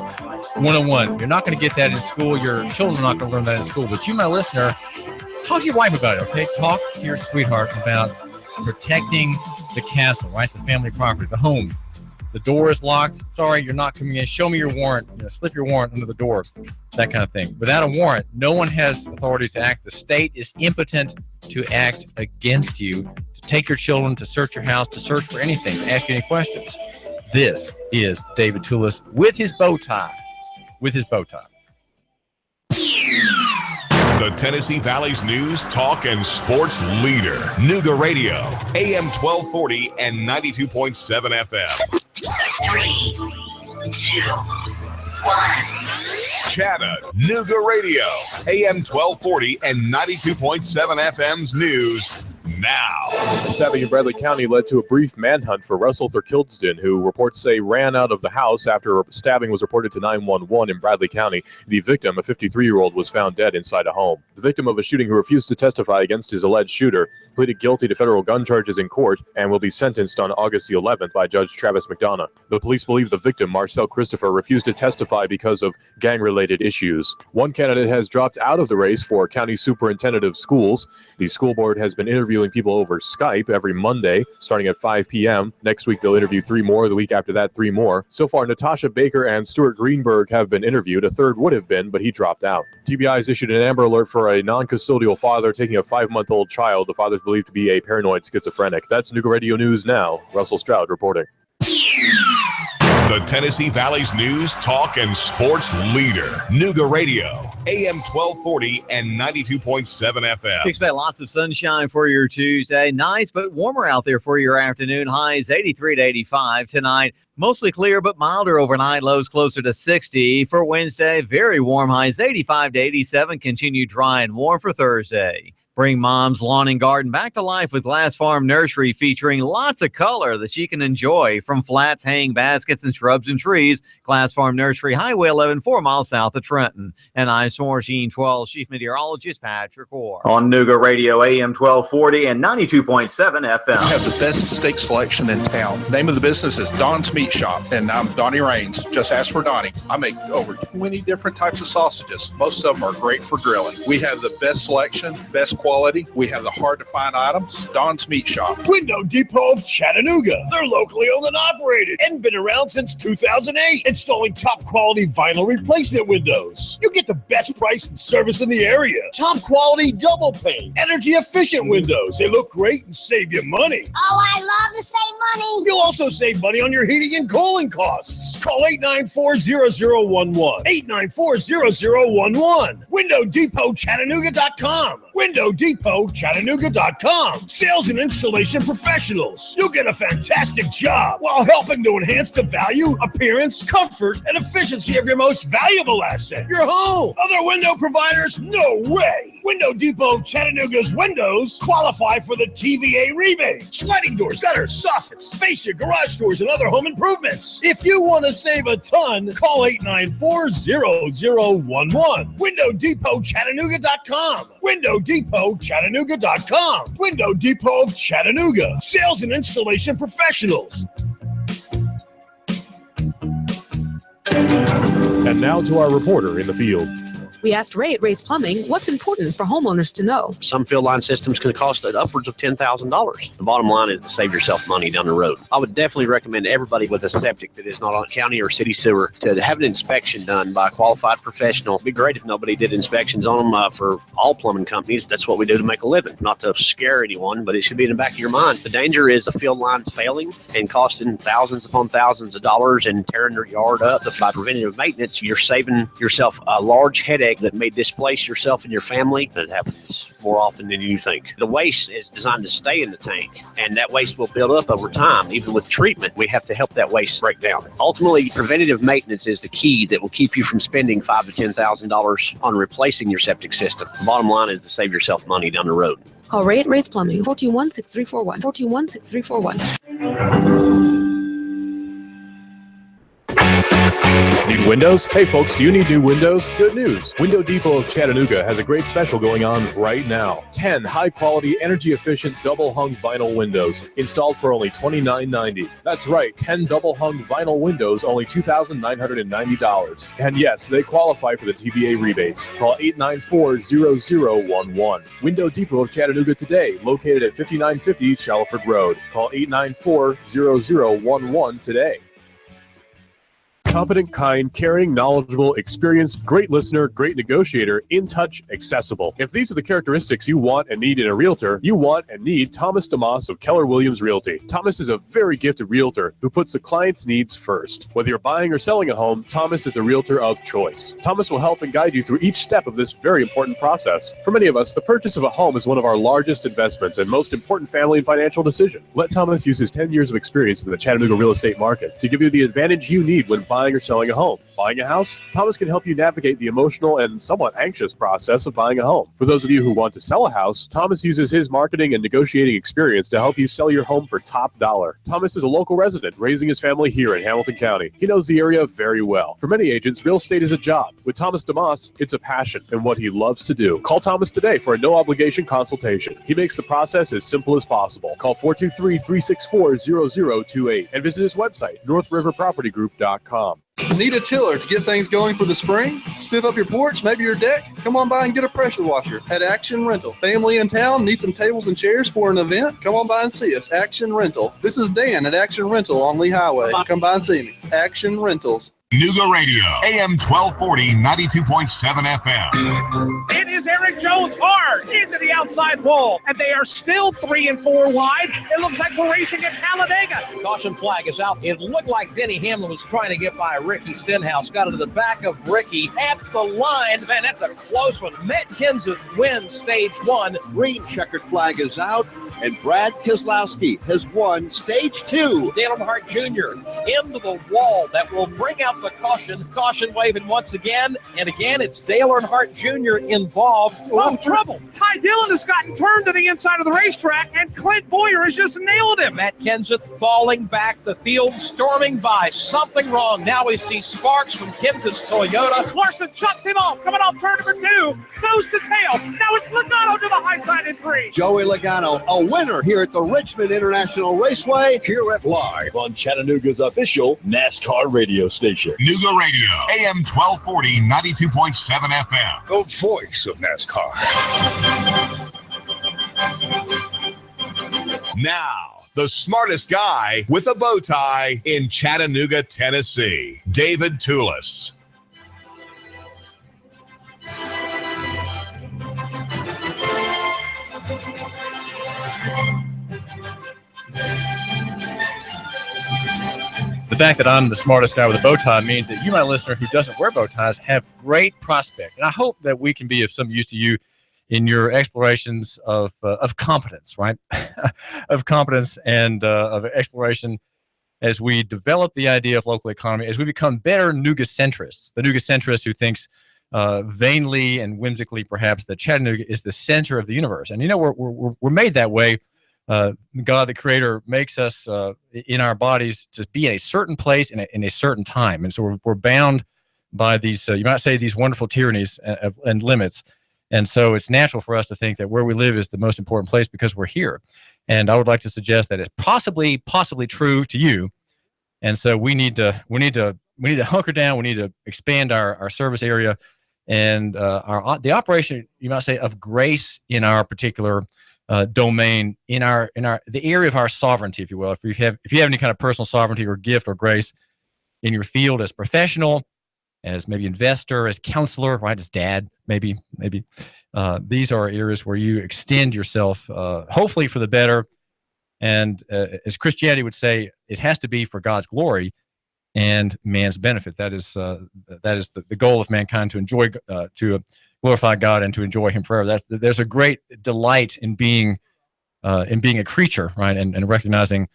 101. You're not going to get that in school. Your children are not going to learn that in school. But you, my listener, talk to your wife about it, okay? Talk to your sweetheart about protecting the castle, right? The family property, the home. The door is locked. Sorry, you're not coming in. Show me your warrant. Slip your warrant under the door. That kind of thing. Without a warrant, no one has authority to act. The state is impotent to act against you, to take your children, to search your house, to search for anything, to ask you any questions. This is David Tulis with his bow tie. The Tennessee Valley's news, talk, and sports leader. Nooga Radio, AM 1240 and 92.7 FM. 3, 2, 1. Chattanooga Radio, AM 1240 and 92.7 FM's news now. The stabbing in Bradley County led to a brief manhunt for Russell Thurkildston, who reports say ran out of the house after a stabbing was reported to 911 in Bradley County. The victim, a 53-year-old, was found dead inside a home. The victim of a shooting who refused to testify against his alleged shooter pleaded guilty to federal gun charges in court and will be sentenced on August the 11th by Judge Travis McDonough. The police believe the victim, Marcel Christopher, refused to testify because of gang-related issues. One candidate has dropped out of the race for county superintendent of schools. The school board has been interviewing people over Skype every Monday, starting at 5 p.m. Next week, they'll interview 3 more. The week after that, 3 more. So far, Natasha Baker and Stuart Greenberg have been interviewed. A third would have been, but he dropped out. TBI has issued an Amber Alert for a non-custodial father taking a 5-month-old child. The father is believed to be a paranoid schizophrenic. That's Nooga Radio News Now. Russell Stroud reporting. The Tennessee Valley's news, talk, and sports leader. Nooga Radio, AM 1240 and 92.7 FM. Expect lots of sunshine for your Tuesday. Nice but warmer out there for your afternoon. Highs 83 to 85 tonight. Mostly clear but milder overnight. Lows closer to 60 for Wednesday. Very warm. Highs 85 to 87. Continue dry and warm for Thursday. Bring mom's lawn and garden back to life with Glass Farm Nursery, featuring lots of color that she can enjoy from flats, hanging baskets, and shrubs and trees. Glass Farm Nursery, Highway 11, 4 miles south of Trenton. And I'm Machine 12 Chief Meteorologist Patrick Orr. On Nooga Radio, AM 1240 and 92.7 FM. We have the best steak selection in town. Name of the business is Don's Meat Shop, and I'm Donnie Raines. Just ask for Donnie. I make over 20 different types of sausages. Most of them are great for grilling. We have the best selection, best quality. We have the hard-to-find items. Don's Meat Shop. Window Depot of Chattanooga. They're locally owned and operated and been around since 2008, installing top-quality vinyl replacement windows. You'll get the best price and service in the area. Top-quality double pane, energy-efficient windows. They look great and save you money. Oh, I love to save money. You'll also save money on your heating and cooling costs. Call 894-0011. 894-0011. WindowDepotChattanooga.com. WindowDepotChattanooga.com. Sales and installation professionals. You'll get a fantastic job while helping to enhance the value, appearance, comfort, and efficiency of your most valuable asset, your home. Other window providers? No way. Window Depot Chattanooga's windows qualify for the TVA rebate. Sliding doors, gutters, soffits, fascia, garage doors, and other home improvements. If you want to save a ton, call 894-0011. WindowDepotChattanooga.com. WindowDepotChattanooga.com. Window Depot of Chattanooga. Sales and installation professionals. And now to our reporter in the field. We asked Ray at Ray's Plumbing what's important for homeowners to know. Some field line systems can cost upwards of $10,000. The bottom line is to save yourself money down the road. I would definitely recommend everybody with a septic that is not on county or city sewer to have an inspection done by a qualified professional. It'd be great if nobody did inspections on them for all plumbing companies. That's what we do to make a living. Not to scare anyone, but it should be in the back of your mind. The danger is the field lines failing and costing thousands upon thousands of dollars and tearing your yard up. By preventative maintenance, you're saving yourself a large headache that may displace yourself and your family. That happens more often than you think. The waste is designed to stay in the tank, and that waste will build up over time. Even with treatment, we have to help that waste break down. Ultimately, preventative maintenance is the key that will keep you from spending $5,000 to $10,000 on replacing your septic system. The bottom line is to save yourself money down the road. Call Ray at Ray's Plumbing, 421-6341, 421-6341. Need windows? Hey folks, do you need new windows? Good news. Window Depot of Chattanooga has a great special going on right now. 10 high-quality, energy-efficient double-hung vinyl windows installed for only $29.90. That's right, 10 double-hung vinyl windows, only $2,990. And yes, they qualify for the TVA rebates. Call 894-0011. Window Depot of Chattanooga today, located at 5950 Shalford Road. Call 894-0011 today. Competent, kind, caring, knowledgeable, experienced, great listener, great negotiator, in touch, accessible. If these are the characteristics you want and need in a realtor, you want and need Thomas DeMoss of Keller Williams Realty. Thomas is a very gifted realtor who puts the client's needs first. Whether you're buying or selling a home, Thomas is the realtor of choice. Thomas will help and guide you through each step of this very important process. For many of us, the purchase of a home is one of our largest investments and most important family and financial decision. Let Thomas use his 10 years of experience in the Chattanooga real estate market to give you the advantage you need when buying or selling a home. Buying a house? Thomas can help you navigate the emotional and somewhat anxious process of buying a home. For those of you who want to sell a house, Thomas uses his marketing and negotiating experience to help you sell your home for top dollar. Thomas is a local resident, raising his family here in Hamilton County. He knows the area very well. For many agents, real estate is a job. With Thomas DeMoss, it's a passion and what he loves to do. Call Thomas today for a no-obligation consultation. He makes the process as simple as possible. Call 423-364-0028 and visit his website, northriverpropertygroup.com. Need a tiller to get things going for the spring? Spiff up your porch, maybe your deck? Come on by and get a pressure washer at Action Rental. Family in town, need some tables and chairs for an event? Come on by and see us. Action Rental. This is Dan at Action Rental on Lee Highway. Come by and see me. Action Rentals. Nooga Radio, AM 1240, 92.7 FM. It is Eric Jones hard into the outside wall, and they are still 3 and 4 wide. It looks like we're racing at Talladega. Caution flag is out. It looked like Denny Hamlin was trying to get by Ricky Stenhouse. Got into the back of Ricky at the line. Man, that's a close one. Matt Kenseth wins stage 1. Green checkered flag is out, and Brad Keselowski has won stage 2. Dale Earnhardt Jr. into the wall. That will bring out the caution. Caution waving once again. And again, it's Dale Earnhardt Jr. involved. Oh, trouble. Ty Dillon has gotten turned to the inside of the racetrack, and Clint Boyer has just nailed him. Matt Kenseth falling back. The field storming by. Something wrong. Now we see sparks from Kenseth's Toyota. Larson chucks him off. Coming off turn number 2. Nose to tail. Now it's Logano to the high side in 3. Joey Logano, a winner here at the Richmond International Raceway. Here at Live on Chattanooga's official NASCAR radio station. Nooga Radio, AM 1240, 92.7 FM. The voice of NASCAR. Now, the smartest guy with a bow tie in Chattanooga, Tennessee, David Tulis. The fact that I'm the smartest guy with a bow tie means that you, my listener, who doesn't wear bow ties, have great prospect. And I hope that we can be of some use to you in your explorations of competence, right? Of competence and of exploration as we develop the idea of local economy, as we become better Nooga-centrists, the Nooga-centrist who thinks vainly and whimsically, perhaps, that Chattanooga is the center of the universe. And, you know, we're made that way. God, the Creator, makes us in our bodies to be in a certain place in a certain time. And so we're bound by these, you might say, these wonderful tyrannies and limits. And so it's natural for us to think that where we live is the most important place because we're here. And I would like to suggest that it's possibly true to you. And so we need to hunker down. We need to expand our service area and the operation, you might say, of grace in our particular domain, in the area of our sovereignty, if you will. If you have any kind of personal sovereignty or gift or grace in your field as professional, as maybe investor, as counselor, right, as dad, maybe these are areas where you extend yourself, hopefully for the better. And as Christianity would say, it has to be for God's glory and man's benefit. That is the goal of mankind, to enjoy, to glorify God and to enjoy Him forever. There's a great delight in being a creature, right, and recognizing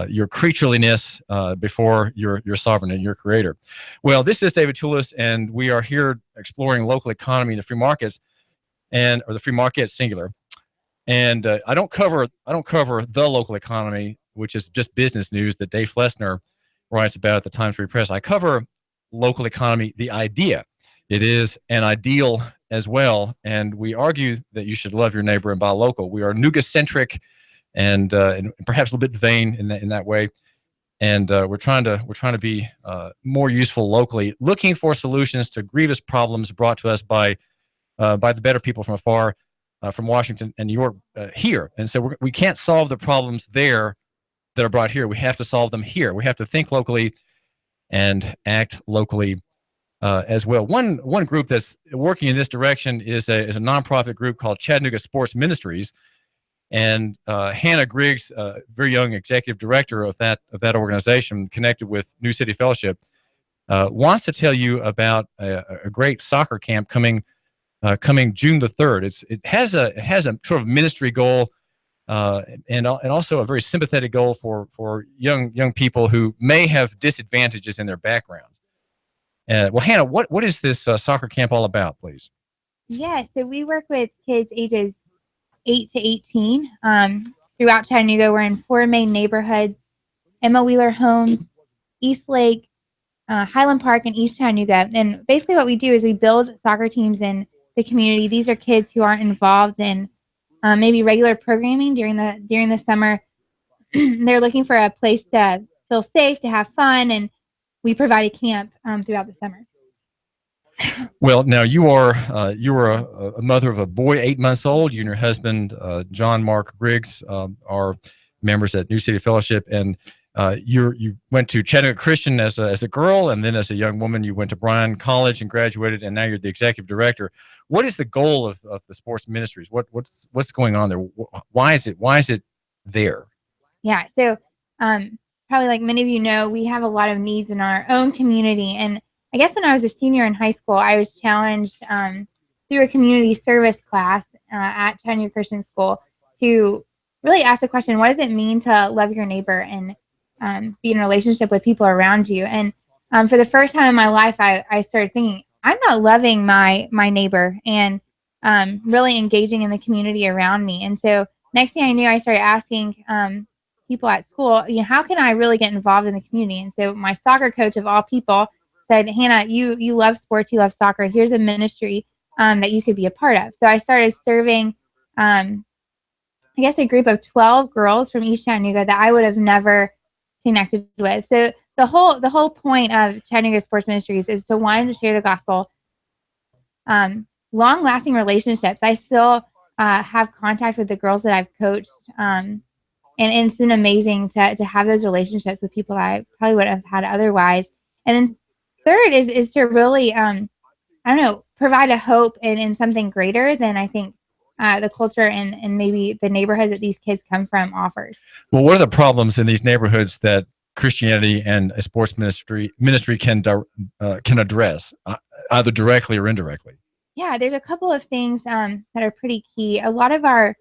your creatureliness before your sovereign and your Creator. Well, this is David Tulis, and we are here exploring local economy in the free markets, or the free market singular. And I don't cover the local economy, which is just business news that Dave Flessner writes about at the Times Free Press. I cover local economy, the idea. It is an ideal as well, and we argue that you should love your neighbor and buy local. We are Nooga-centric and perhaps a little bit vain in that way. And we're trying to be more useful locally, looking for solutions to grievous problems brought to us by the better people from afar, from Washington and New York here. And so we can't solve the problems there that are brought here. We have to solve them here. We have to think locally and act locally as well. One group that's working in this direction is a nonprofit group called Chattanooga Sports Ministries. And Hannah Griggs, very young executive director of that organization, connected with New City Fellowship, wants to tell you about a great soccer camp coming June the 3rd. It has a sort of ministry goal, and also a very sympathetic goal for young people who may have disadvantages in their background. Well, Hannah, what is this soccer camp all about, please? Yeah, so we work with kids ages 8 to 18 throughout Chattanooga. We're in 4 main neighborhoods: Emma Wheeler Homes, East Lake, Highland Park, and East Chattanooga. And basically what we do is we build soccer teams in the community. These are kids who aren't involved in maybe regular programming during the summer. They're looking for a place to feel safe, to have fun, and we provide a camp throughout the summer. Well, now you are a mother of a boy 8 months old. You and your husband, John Mark Griggs, are members at New City Fellowship, and you went to Chattanooga Christian as a girl, and then as a young woman you went to Bryan College and graduated, and now you're the executive director. What is the goal of the sports ministries? What's going on there? Why is it there? Yeah, so probably like many of you know, we have a lot of needs in our own community. And I guess when I was a senior in high school, I was challenged through a community service class at Chattanooga Christian School to really ask the question, what does it mean to love your neighbor and be in a relationship with people around you? And for the first time in my life, I started thinking, I'm not loving my neighbor and really engaging in the community around me. And so next thing I knew, I started asking people at school, how can I really get involved in the community? And so my soccer coach of all people said, Hannah, you love sports, you love soccer. Here's a ministry that you could be a part of. So I started serving, I guess, a group of 12 girls from East Chattanooga that I would have never connected with. So the whole point of Chattanooga Sports Ministries is to, one, share the gospel, long-lasting relationships. I still have contact with the girls that I've coached, and it's been amazing to have those relationships with people that I probably would have had otherwise. And then third is to really, provide a hope in something greater than I think the culture and maybe the neighborhoods that these kids come from offers. Well, what are the problems in these neighborhoods that Christianity and a sports ministry can address, either directly or indirectly? Yeah, there's a couple of things that are pretty key. A lot of our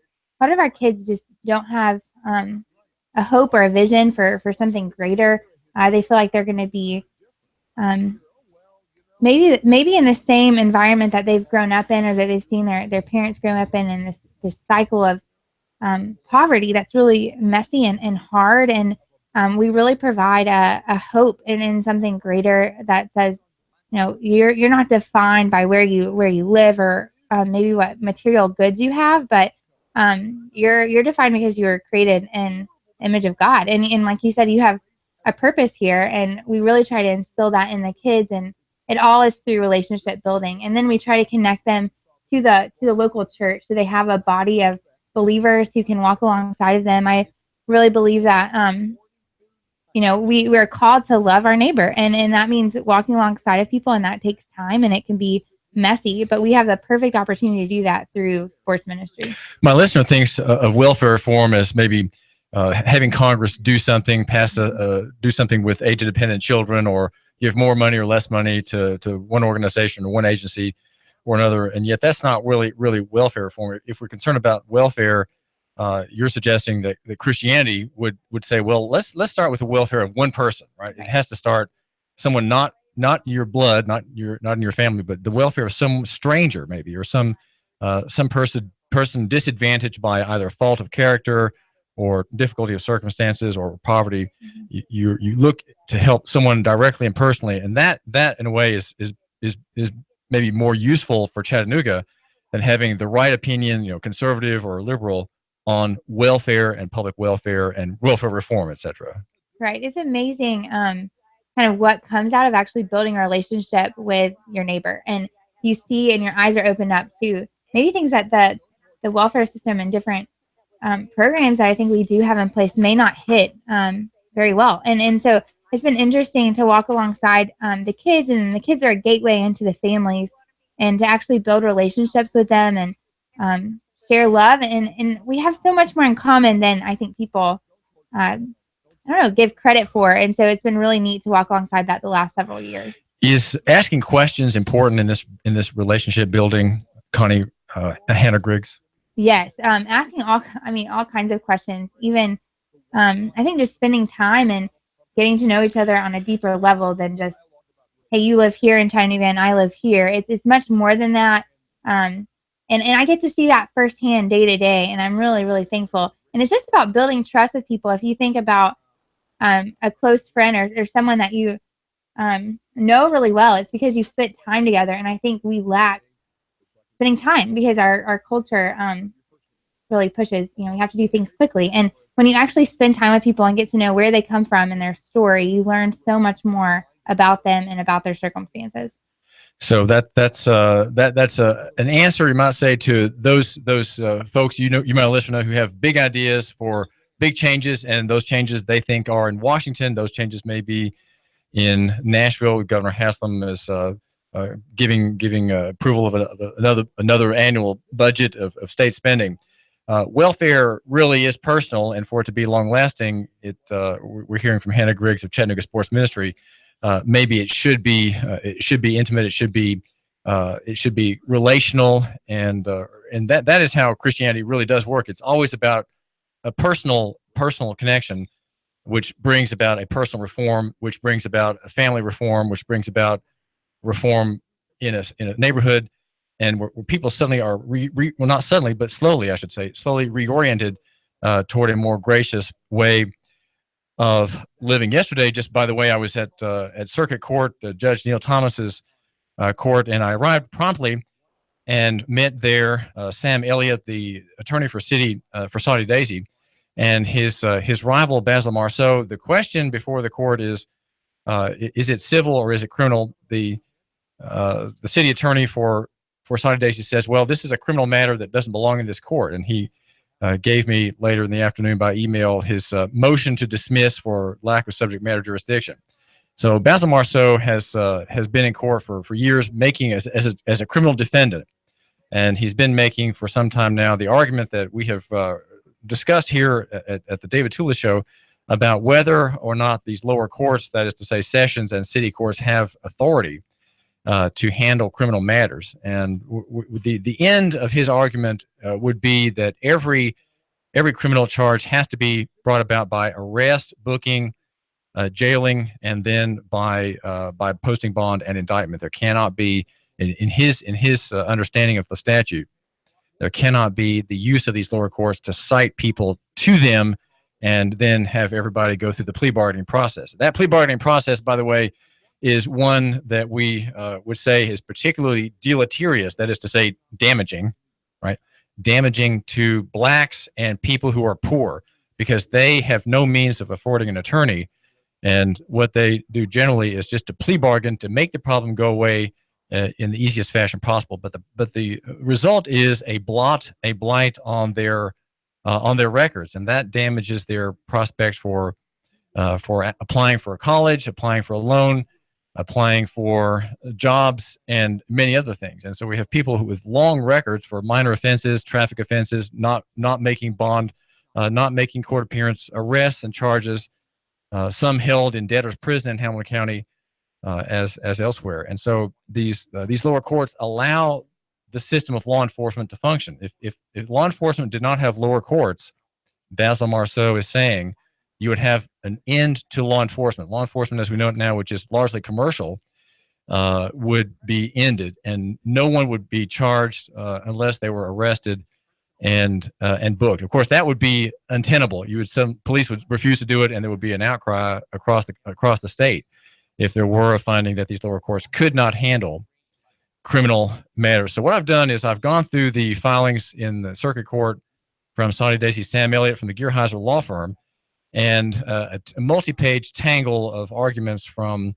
kids just don't have a hope or a vision for something greater. They feel like they're going to be maybe in the same environment that they've grown up in, or that they've seen their parents grow up in this cycle of poverty that's really messy and hard. And we really provide a hope in something greater that says, you're not defined by where you live or maybe what material goods you have, but you're defined because you were created in image of God. And like you said, you have a purpose here, and we really try to instill that in the kids, and it all is through relationship building. And then we try to connect them to the local church, so they have a body of believers who can walk alongside of them. I really believe that we're called to love our neighbor, and that means walking alongside of people, and that takes time and it can be messy, but we have the perfect opportunity to do that through sports ministry. My listener thinks of welfare reform as maybe having Congress do something, do something with age-dependent children, or give more money or less money to one organization or one agency or another. And yet that's not really welfare reform. If we're concerned about welfare, you're suggesting that Christianity would say, well, let's start with the welfare of one person, right? It has to start someone not your blood, not in your family, but the welfare of some stranger maybe, or some person person disadvantaged by either fault of character or difficulty of circumstances or poverty, you look to help someone directly and personally, and that in a way is maybe more useful for Chattanooga than having the right opinion, conservative or liberal, on welfare and public welfare and welfare reform, etc. Right. It's amazing kind of what comes out of actually building a relationship with your neighbor. And you see and your eyes are opened up to maybe things that the welfare system and different programs that I think we do have in place may not hit very well. And so it's been interesting to walk alongside the kids, and the kids are a gateway into the families, and to actually build relationships with them and share love. And we have so much more in common than I think people, give credit for. And so it's been really neat to walk alongside that the last several years. Is asking questions important in this relationship building, Connie, Hannah Griggs? Yes. Asking all kinds of questions, even I think just spending time and getting to know each other on a deeper level than just, hey, you live here in Chattanooga and I live here. It's much more than that. And I get to see that firsthand day to day, and I'm really, really thankful. And it's just about building trust with people. If you think about a close friend or someone that you know really well, it's because you've spent time together. And I think we lack spending time because our culture really pushes, we have to do things quickly. And when you actually spend time with people and get to know where they come from and their story, you learn so much more about them and about their circumstances. So that's an answer, you might say, to those folks you might listen to who have big ideas for big changes, and those changes they think are in Washington. Those changes may be in Nashville. Governor Haslam is giving approval of another annual budget of state spending. Welfare really is personal, and for it to be long lasting, we're hearing from Hannah Griggs of Chattanooga Sports Ministry. Maybe it should be intimate. It should be relational, and that is how Christianity really does work. It's always about a personal connection, which brings about a personal reform, which brings about a family reform, which brings about reform in a neighborhood, and where people suddenly are not suddenly, but slowly, I should say, slowly reoriented toward a more gracious way of living. Yesterday, just by the way, I was at Circuit Court, Judge Neil Thomas's court, and I arrived promptly and met there Sam Elliott, the attorney for Saudi Daisy, and his rival Basil Marceau. The question before the court is it civil or is it criminal? The city attorney for Saudi Daisy says, well, this is a criminal matter that doesn't belong in this court, and he gave me later in the afternoon by email his motion to dismiss for lack of subject matter jurisdiction. So Basil Marceau has been in court for years, making as a criminal defendant, and he's been making for some time now the argument that we have discussed here at the David Tulis Show about whether or not these lower courts, that is to say sessions and city courts, have authority to handle criminal matters. And the end of his argument would be that every criminal charge has to be brought about by arrest, booking, jailing, and then by posting bond and indictment. There cannot be, in his understanding of the statute, there cannot be the use of these lower courts to cite people to them and then have everybody go through the plea bargaining process. That plea bargaining process, by the way, is one that we would say is particularly deleterious, that is to say damaging, right? Damaging to blacks and people who are poor, because they have no means of affording an attorney. And what they do generally is just to plea bargain to make the problem go away in the easiest fashion possible. But the result is a blight on their records, and that damages their prospects for applying for a college, applying for a loan, applying for jobs, and many other things. And so we have people with long records for minor offenses, traffic offenses, not making bond, not making court appearance, arrests and charges, some held in debtor's prison in Hamilton County as elsewhere. And so these lower courts allow the system of law enforcement to function. If law enforcement did not have lower courts, Basil Marceau is saying, you would have an end to law enforcement. Law enforcement, as we know it now, which is largely commercial, would be ended, and no one would be charged unless they were arrested and booked. Of course, that would be untenable. Some police would refuse to do it, and there would be an outcry across the state if there were a finding that these lower courts could not handle criminal matters. So what I've done is I've gone through the filings in the circuit court from Sonny Daisy, Sam Elliott from the Gearheiser law firm, and a multi-page tangle of arguments from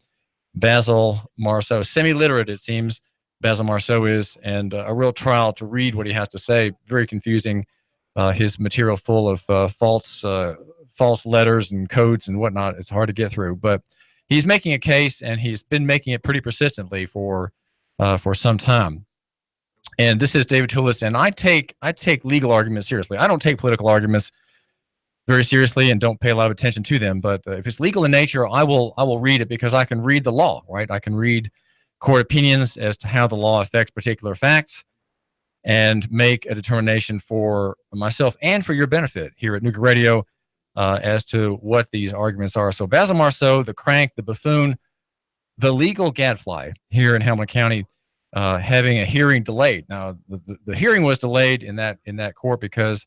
Basil Marceau. Semi-literate, it seems, Basil Marceau is, and a real trial to read what he has to say. Very confusing. His material full of false letters and codes and whatnot. It's hard to get through, but he's making a case, and he's been making it pretty persistently for some time. And this is David Tulis, and I take legal arguments seriously. I don't take political arguments very seriously and don't pay a lot of attention to them. But if it's legal in nature, I will read it because I can read the law, right? I can read court opinions as to how the law affects particular facts and make a determination for myself and for your benefit here at Nooga Radio as to what these arguments are. So Basil Marceau, the crank, the buffoon, the legal gadfly here in Hamilton County, having a hearing delayed. Now, the hearing was delayed in that court because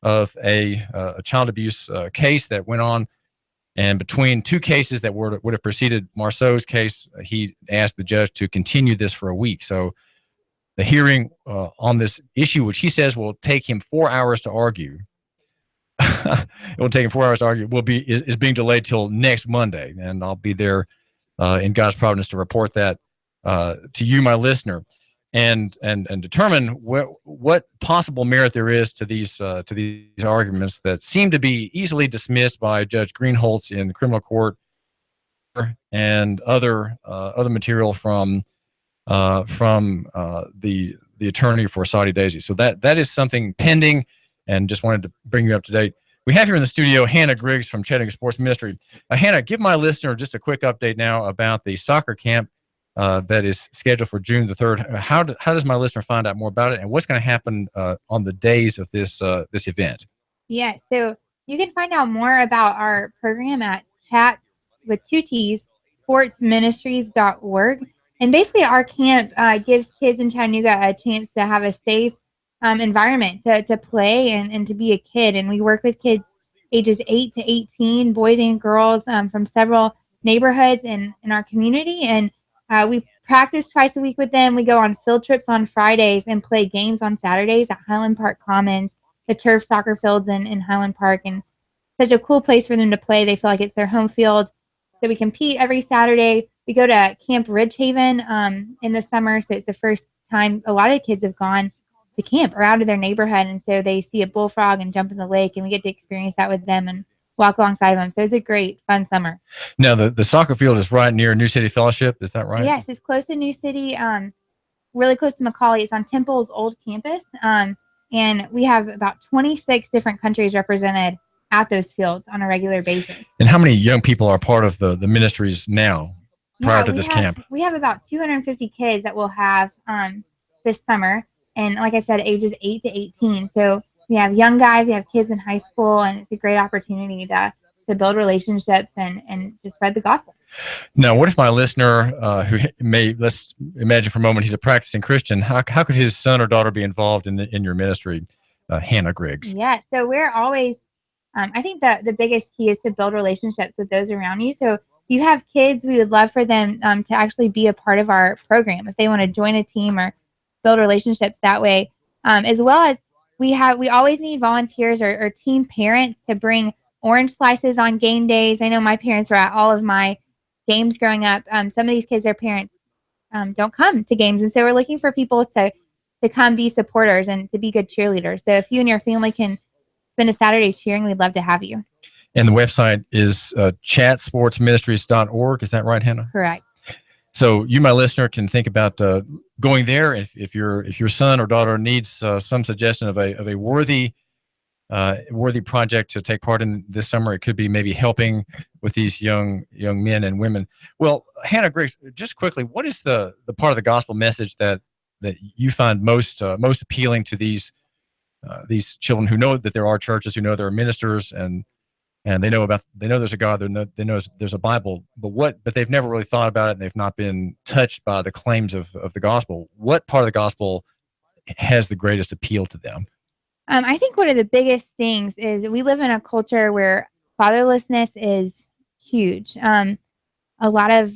of a child abuse case that went on, and between two cases that would have preceded Marceau's case, he asked the judge to continue this for a week. So the hearing on this issue, which he says will take him 4 hours to argue, it will take him 4 hours to argue, is being delayed till next Monday, and I'll be there in God's providence to report that to you, my listener, and determine what possible merit there is to these arguments that seem to be easily dismissed by Judge Greenholz in the criminal court and other material from the attorney for Saudi Daisy. So that is something pending, and just wanted to bring you up to date. We have here in the studio Hannah Griggs from Chattanooga Sports Ministry. Hannah, give my listener just a quick update now about the soccer camp that is scheduled for June the 3rd. How does my listener find out more about it, and what's going to happen on the days of this event? Yeah, so you can find out more about our program at chat with 2 T's, sportsministries.org. And basically our camp gives kids in Chattanooga a chance to have a safe environment to play and to be a kid. And we work with kids ages 8 to 18, boys and girls from several neighborhoods in our community. And we practice twice a week with them. We go on field trips on Fridays and play games on Saturdays at Highland Park Commons, the turf soccer fields in Highland Park. And such a cool place for them to play. They feel like it's their home field. So we compete every Saturday. We go to Camp Ridgehaven in the summer. So it's the first time a lot of kids have gone to camp or out of their neighborhood. And so they see a bullfrog and jump in the lake, and we get to experience that with them and walk alongside of them. So it's a great, fun summer. Now, the soccer field is right near New City Fellowship. Is that right? Yes, it's close to New City, really close to McCauley. It's on Temple's old campus. And we have about 26 different countries represented at those fields on a regular basis. And how many young people are part of the ministries now prior to this camp? We have about 250 kids that we'll have this summer. And like I said, ages 8 to 18. So we have young guys, we have kids in high school, and it's a great opportunity to build relationships and to spread the gospel. Now, what if my listener let's imagine for a moment he's a practicing Christian. How could his son or daughter be involved in your ministry, Hannah Griggs? Yeah, so we're always, I think that the biggest key is to build relationships with those around you. So if you have kids, we would love for them to actually be a part of our program if they want to join a team or build relationships that way, as well as we always need volunteers or team parents to bring orange slices on game days. I know my parents were at all of my games growing up. Some of these kids, their parents don't come to games, and so we're looking for people to come be supporters and to be good cheerleaders. So if you and your family can spend a Saturday cheering, we'd love to have you. And the website is chatsportsministries.org. Is that right, Hannah? Correct. So you, my listener, can think about going there if your son or daughter needs some suggestion of a worthy project to take part in this summer. It could be maybe helping with these young men and women. Well, Hannah Griggs, just quickly, what is the part of the gospel message that you find most appealing to these children who know that there are churches, who know there are ministers, and they know there's a God, they know there's a Bible, but they've never really thought about it, and they've not been touched by the claims of the gospel. What part of the gospel has the greatest appeal to them? I think one of the biggest things is we live in a culture where fatherlessness is huge. A lot of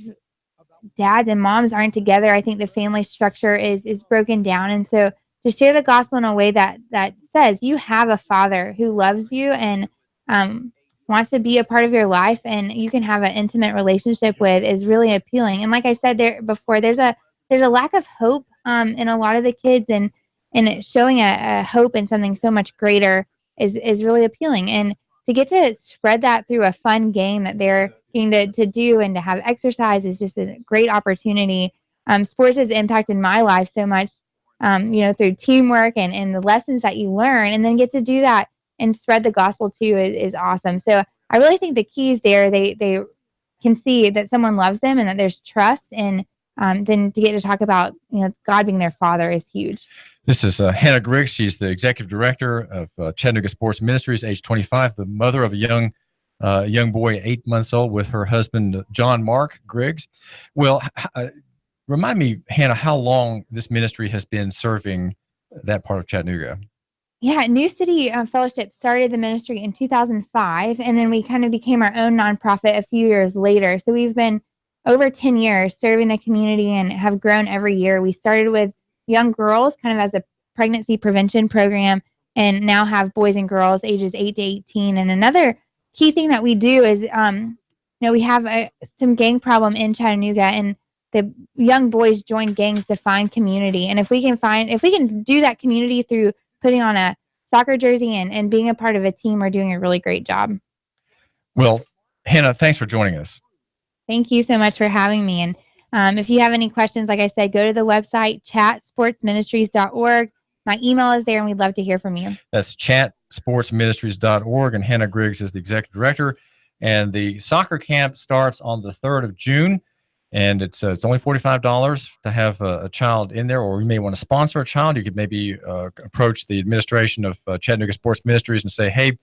dads and moms aren't together. I think the family structure is broken down. And so to share the gospel in a way that says you have a father who loves you and wants to be a part of your life and you can have an intimate relationship with is really appealing. And like I said there before, there's a lack of hope in a lot of the kids, and showing a hope in something so much greater is really appealing. And to get to spread that through a fun game that they're getting to do and to have exercise is just a great opportunity. Sports has impacted my life so much, through teamwork and the lessons that you learn, and then get to do that and spread the gospel too is awesome. So I really think the key is there. They can see that someone loves them and that there's trust, and then to get to talk about, God being their father is huge. This is Hannah Griggs. She's the executive director of Chattanooga Sports Ministries, age 25, the mother of a young boy, 8 months old, with her husband, John Mark Griggs. Well, remind me, Hannah, how long this ministry has been serving that part of Chattanooga? Yeah, New City Fellowship started the ministry in 2005, and then we kind of became our own nonprofit a few years later. So we've been over 10 years serving the community and have grown every year. We started with young girls kind of as a pregnancy prevention program, and now have boys and girls ages 8 to 18. And another key thing that we do is, we have some gang problem in Chattanooga, and the young boys join gangs to find community. And if we can do that community through putting on a soccer jersey and being a part of a team, we're doing a really great job. Well, Hannah, thanks for joining us. Thank you so much for having me. And if you have any questions, like I said, go to the website, chatsportsministries.org. My email is there, and we'd love to hear from you. That's chatsportsministries.org, and Hannah Griggs is the executive director. And the soccer camp starts on the 3rd of June, and it's only $45 to have a child in there, or you may want to sponsor a child. You could maybe approach the administration of Chattanooga Sports Ministries and say, hey,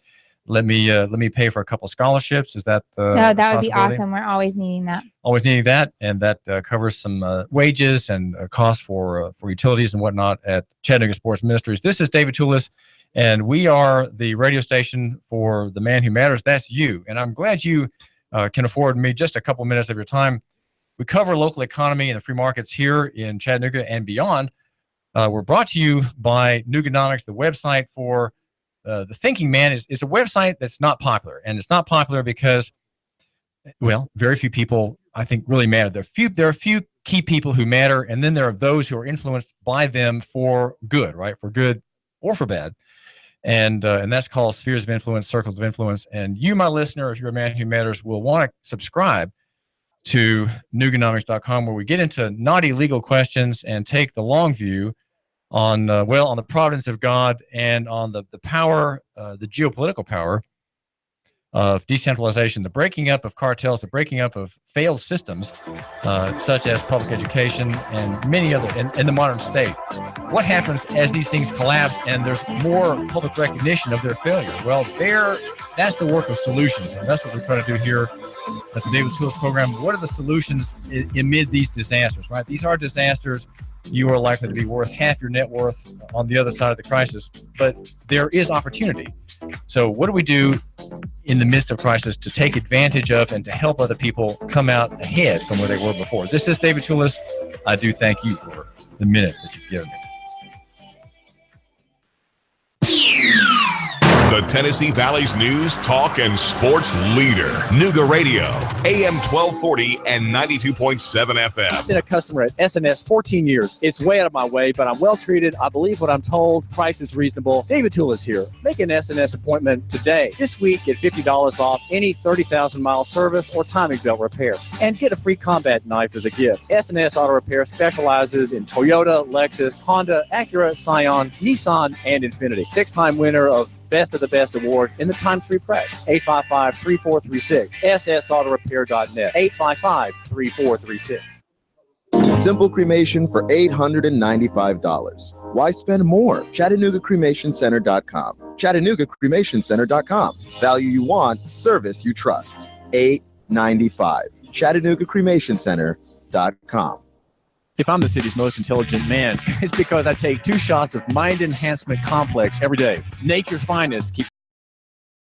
let me pay for a couple scholarships. Is that no, that would be awesome. We're always needing that. Always needing that, and that covers some wages and costs for utilities and whatnot at Chattanooga Sports Ministries. This is David Tulis, and we are the radio station for the man who matters. That's you, and I'm glad you can afford me just a couple minutes of your time. We cover local economy and the free markets here in Chattanooga and beyond. We're brought to you by Nooganomics, the website for the Thinking Man. Is a website that's not popular, and it's not popular because, well, very few people, I think, really matter. There are a few key people who matter, and then there are those who are influenced by them for good, right? For good or for bad. And that's called spheres of influence, circles of influence. And you, my listener, if you're a man who matters, will want to subscribe to Nooganomics.com, where we get into naughty legal questions and take the long view on the providence of God and on the power, the geopolitical power of decentralization, the breaking up of cartels, the breaking up of failed systems, such as public education and many other, in the modern state. What happens as these things collapse and there's more public recognition of their failure? Well, that's the work of solutions, and that's what we're trying to do here at the David Tulis program. What are the solutions amid these disasters, right? These are disasters. You are likely to be worth half your net worth on the other side of the crisis, but there is opportunity. So what do we do in the midst of crisis to take advantage of and to help other people come out ahead from where they were before? This is David Tulis. I do thank you for the minute that you've given me. The Tennessee Valley's news, talk, and sports leader. Nooga Radio, AM 1240 and 92.7 FM. I've been a customer at SNS 14 years. It's way out of my way, but I'm well treated. I believe what I'm told. Price is reasonable. David Tulis here. Make an SNS appointment today. This week, get $50 off any 30,000-mile service or timing belt repair. And get a free combat knife as a gift. SNS Auto Repair specializes in Toyota, Lexus, Honda, Acura, Scion, Nissan, and Infiniti. 6-time winner of Best of the Best Award in the Times Free Press. 855-3436. ssautorepair.net. 855-3436. Simple cremation for $895. Why spend more? ChattanoogaCremationCenter.com. ChattanoogaCremationCenter.com. Value you want, service you trust. $895. ChattanoogaCremationCenter.com. If I'm the city's most intelligent man, it's because I take 2 shots of Mind Enhancement Complex every day. Nature's finest keeps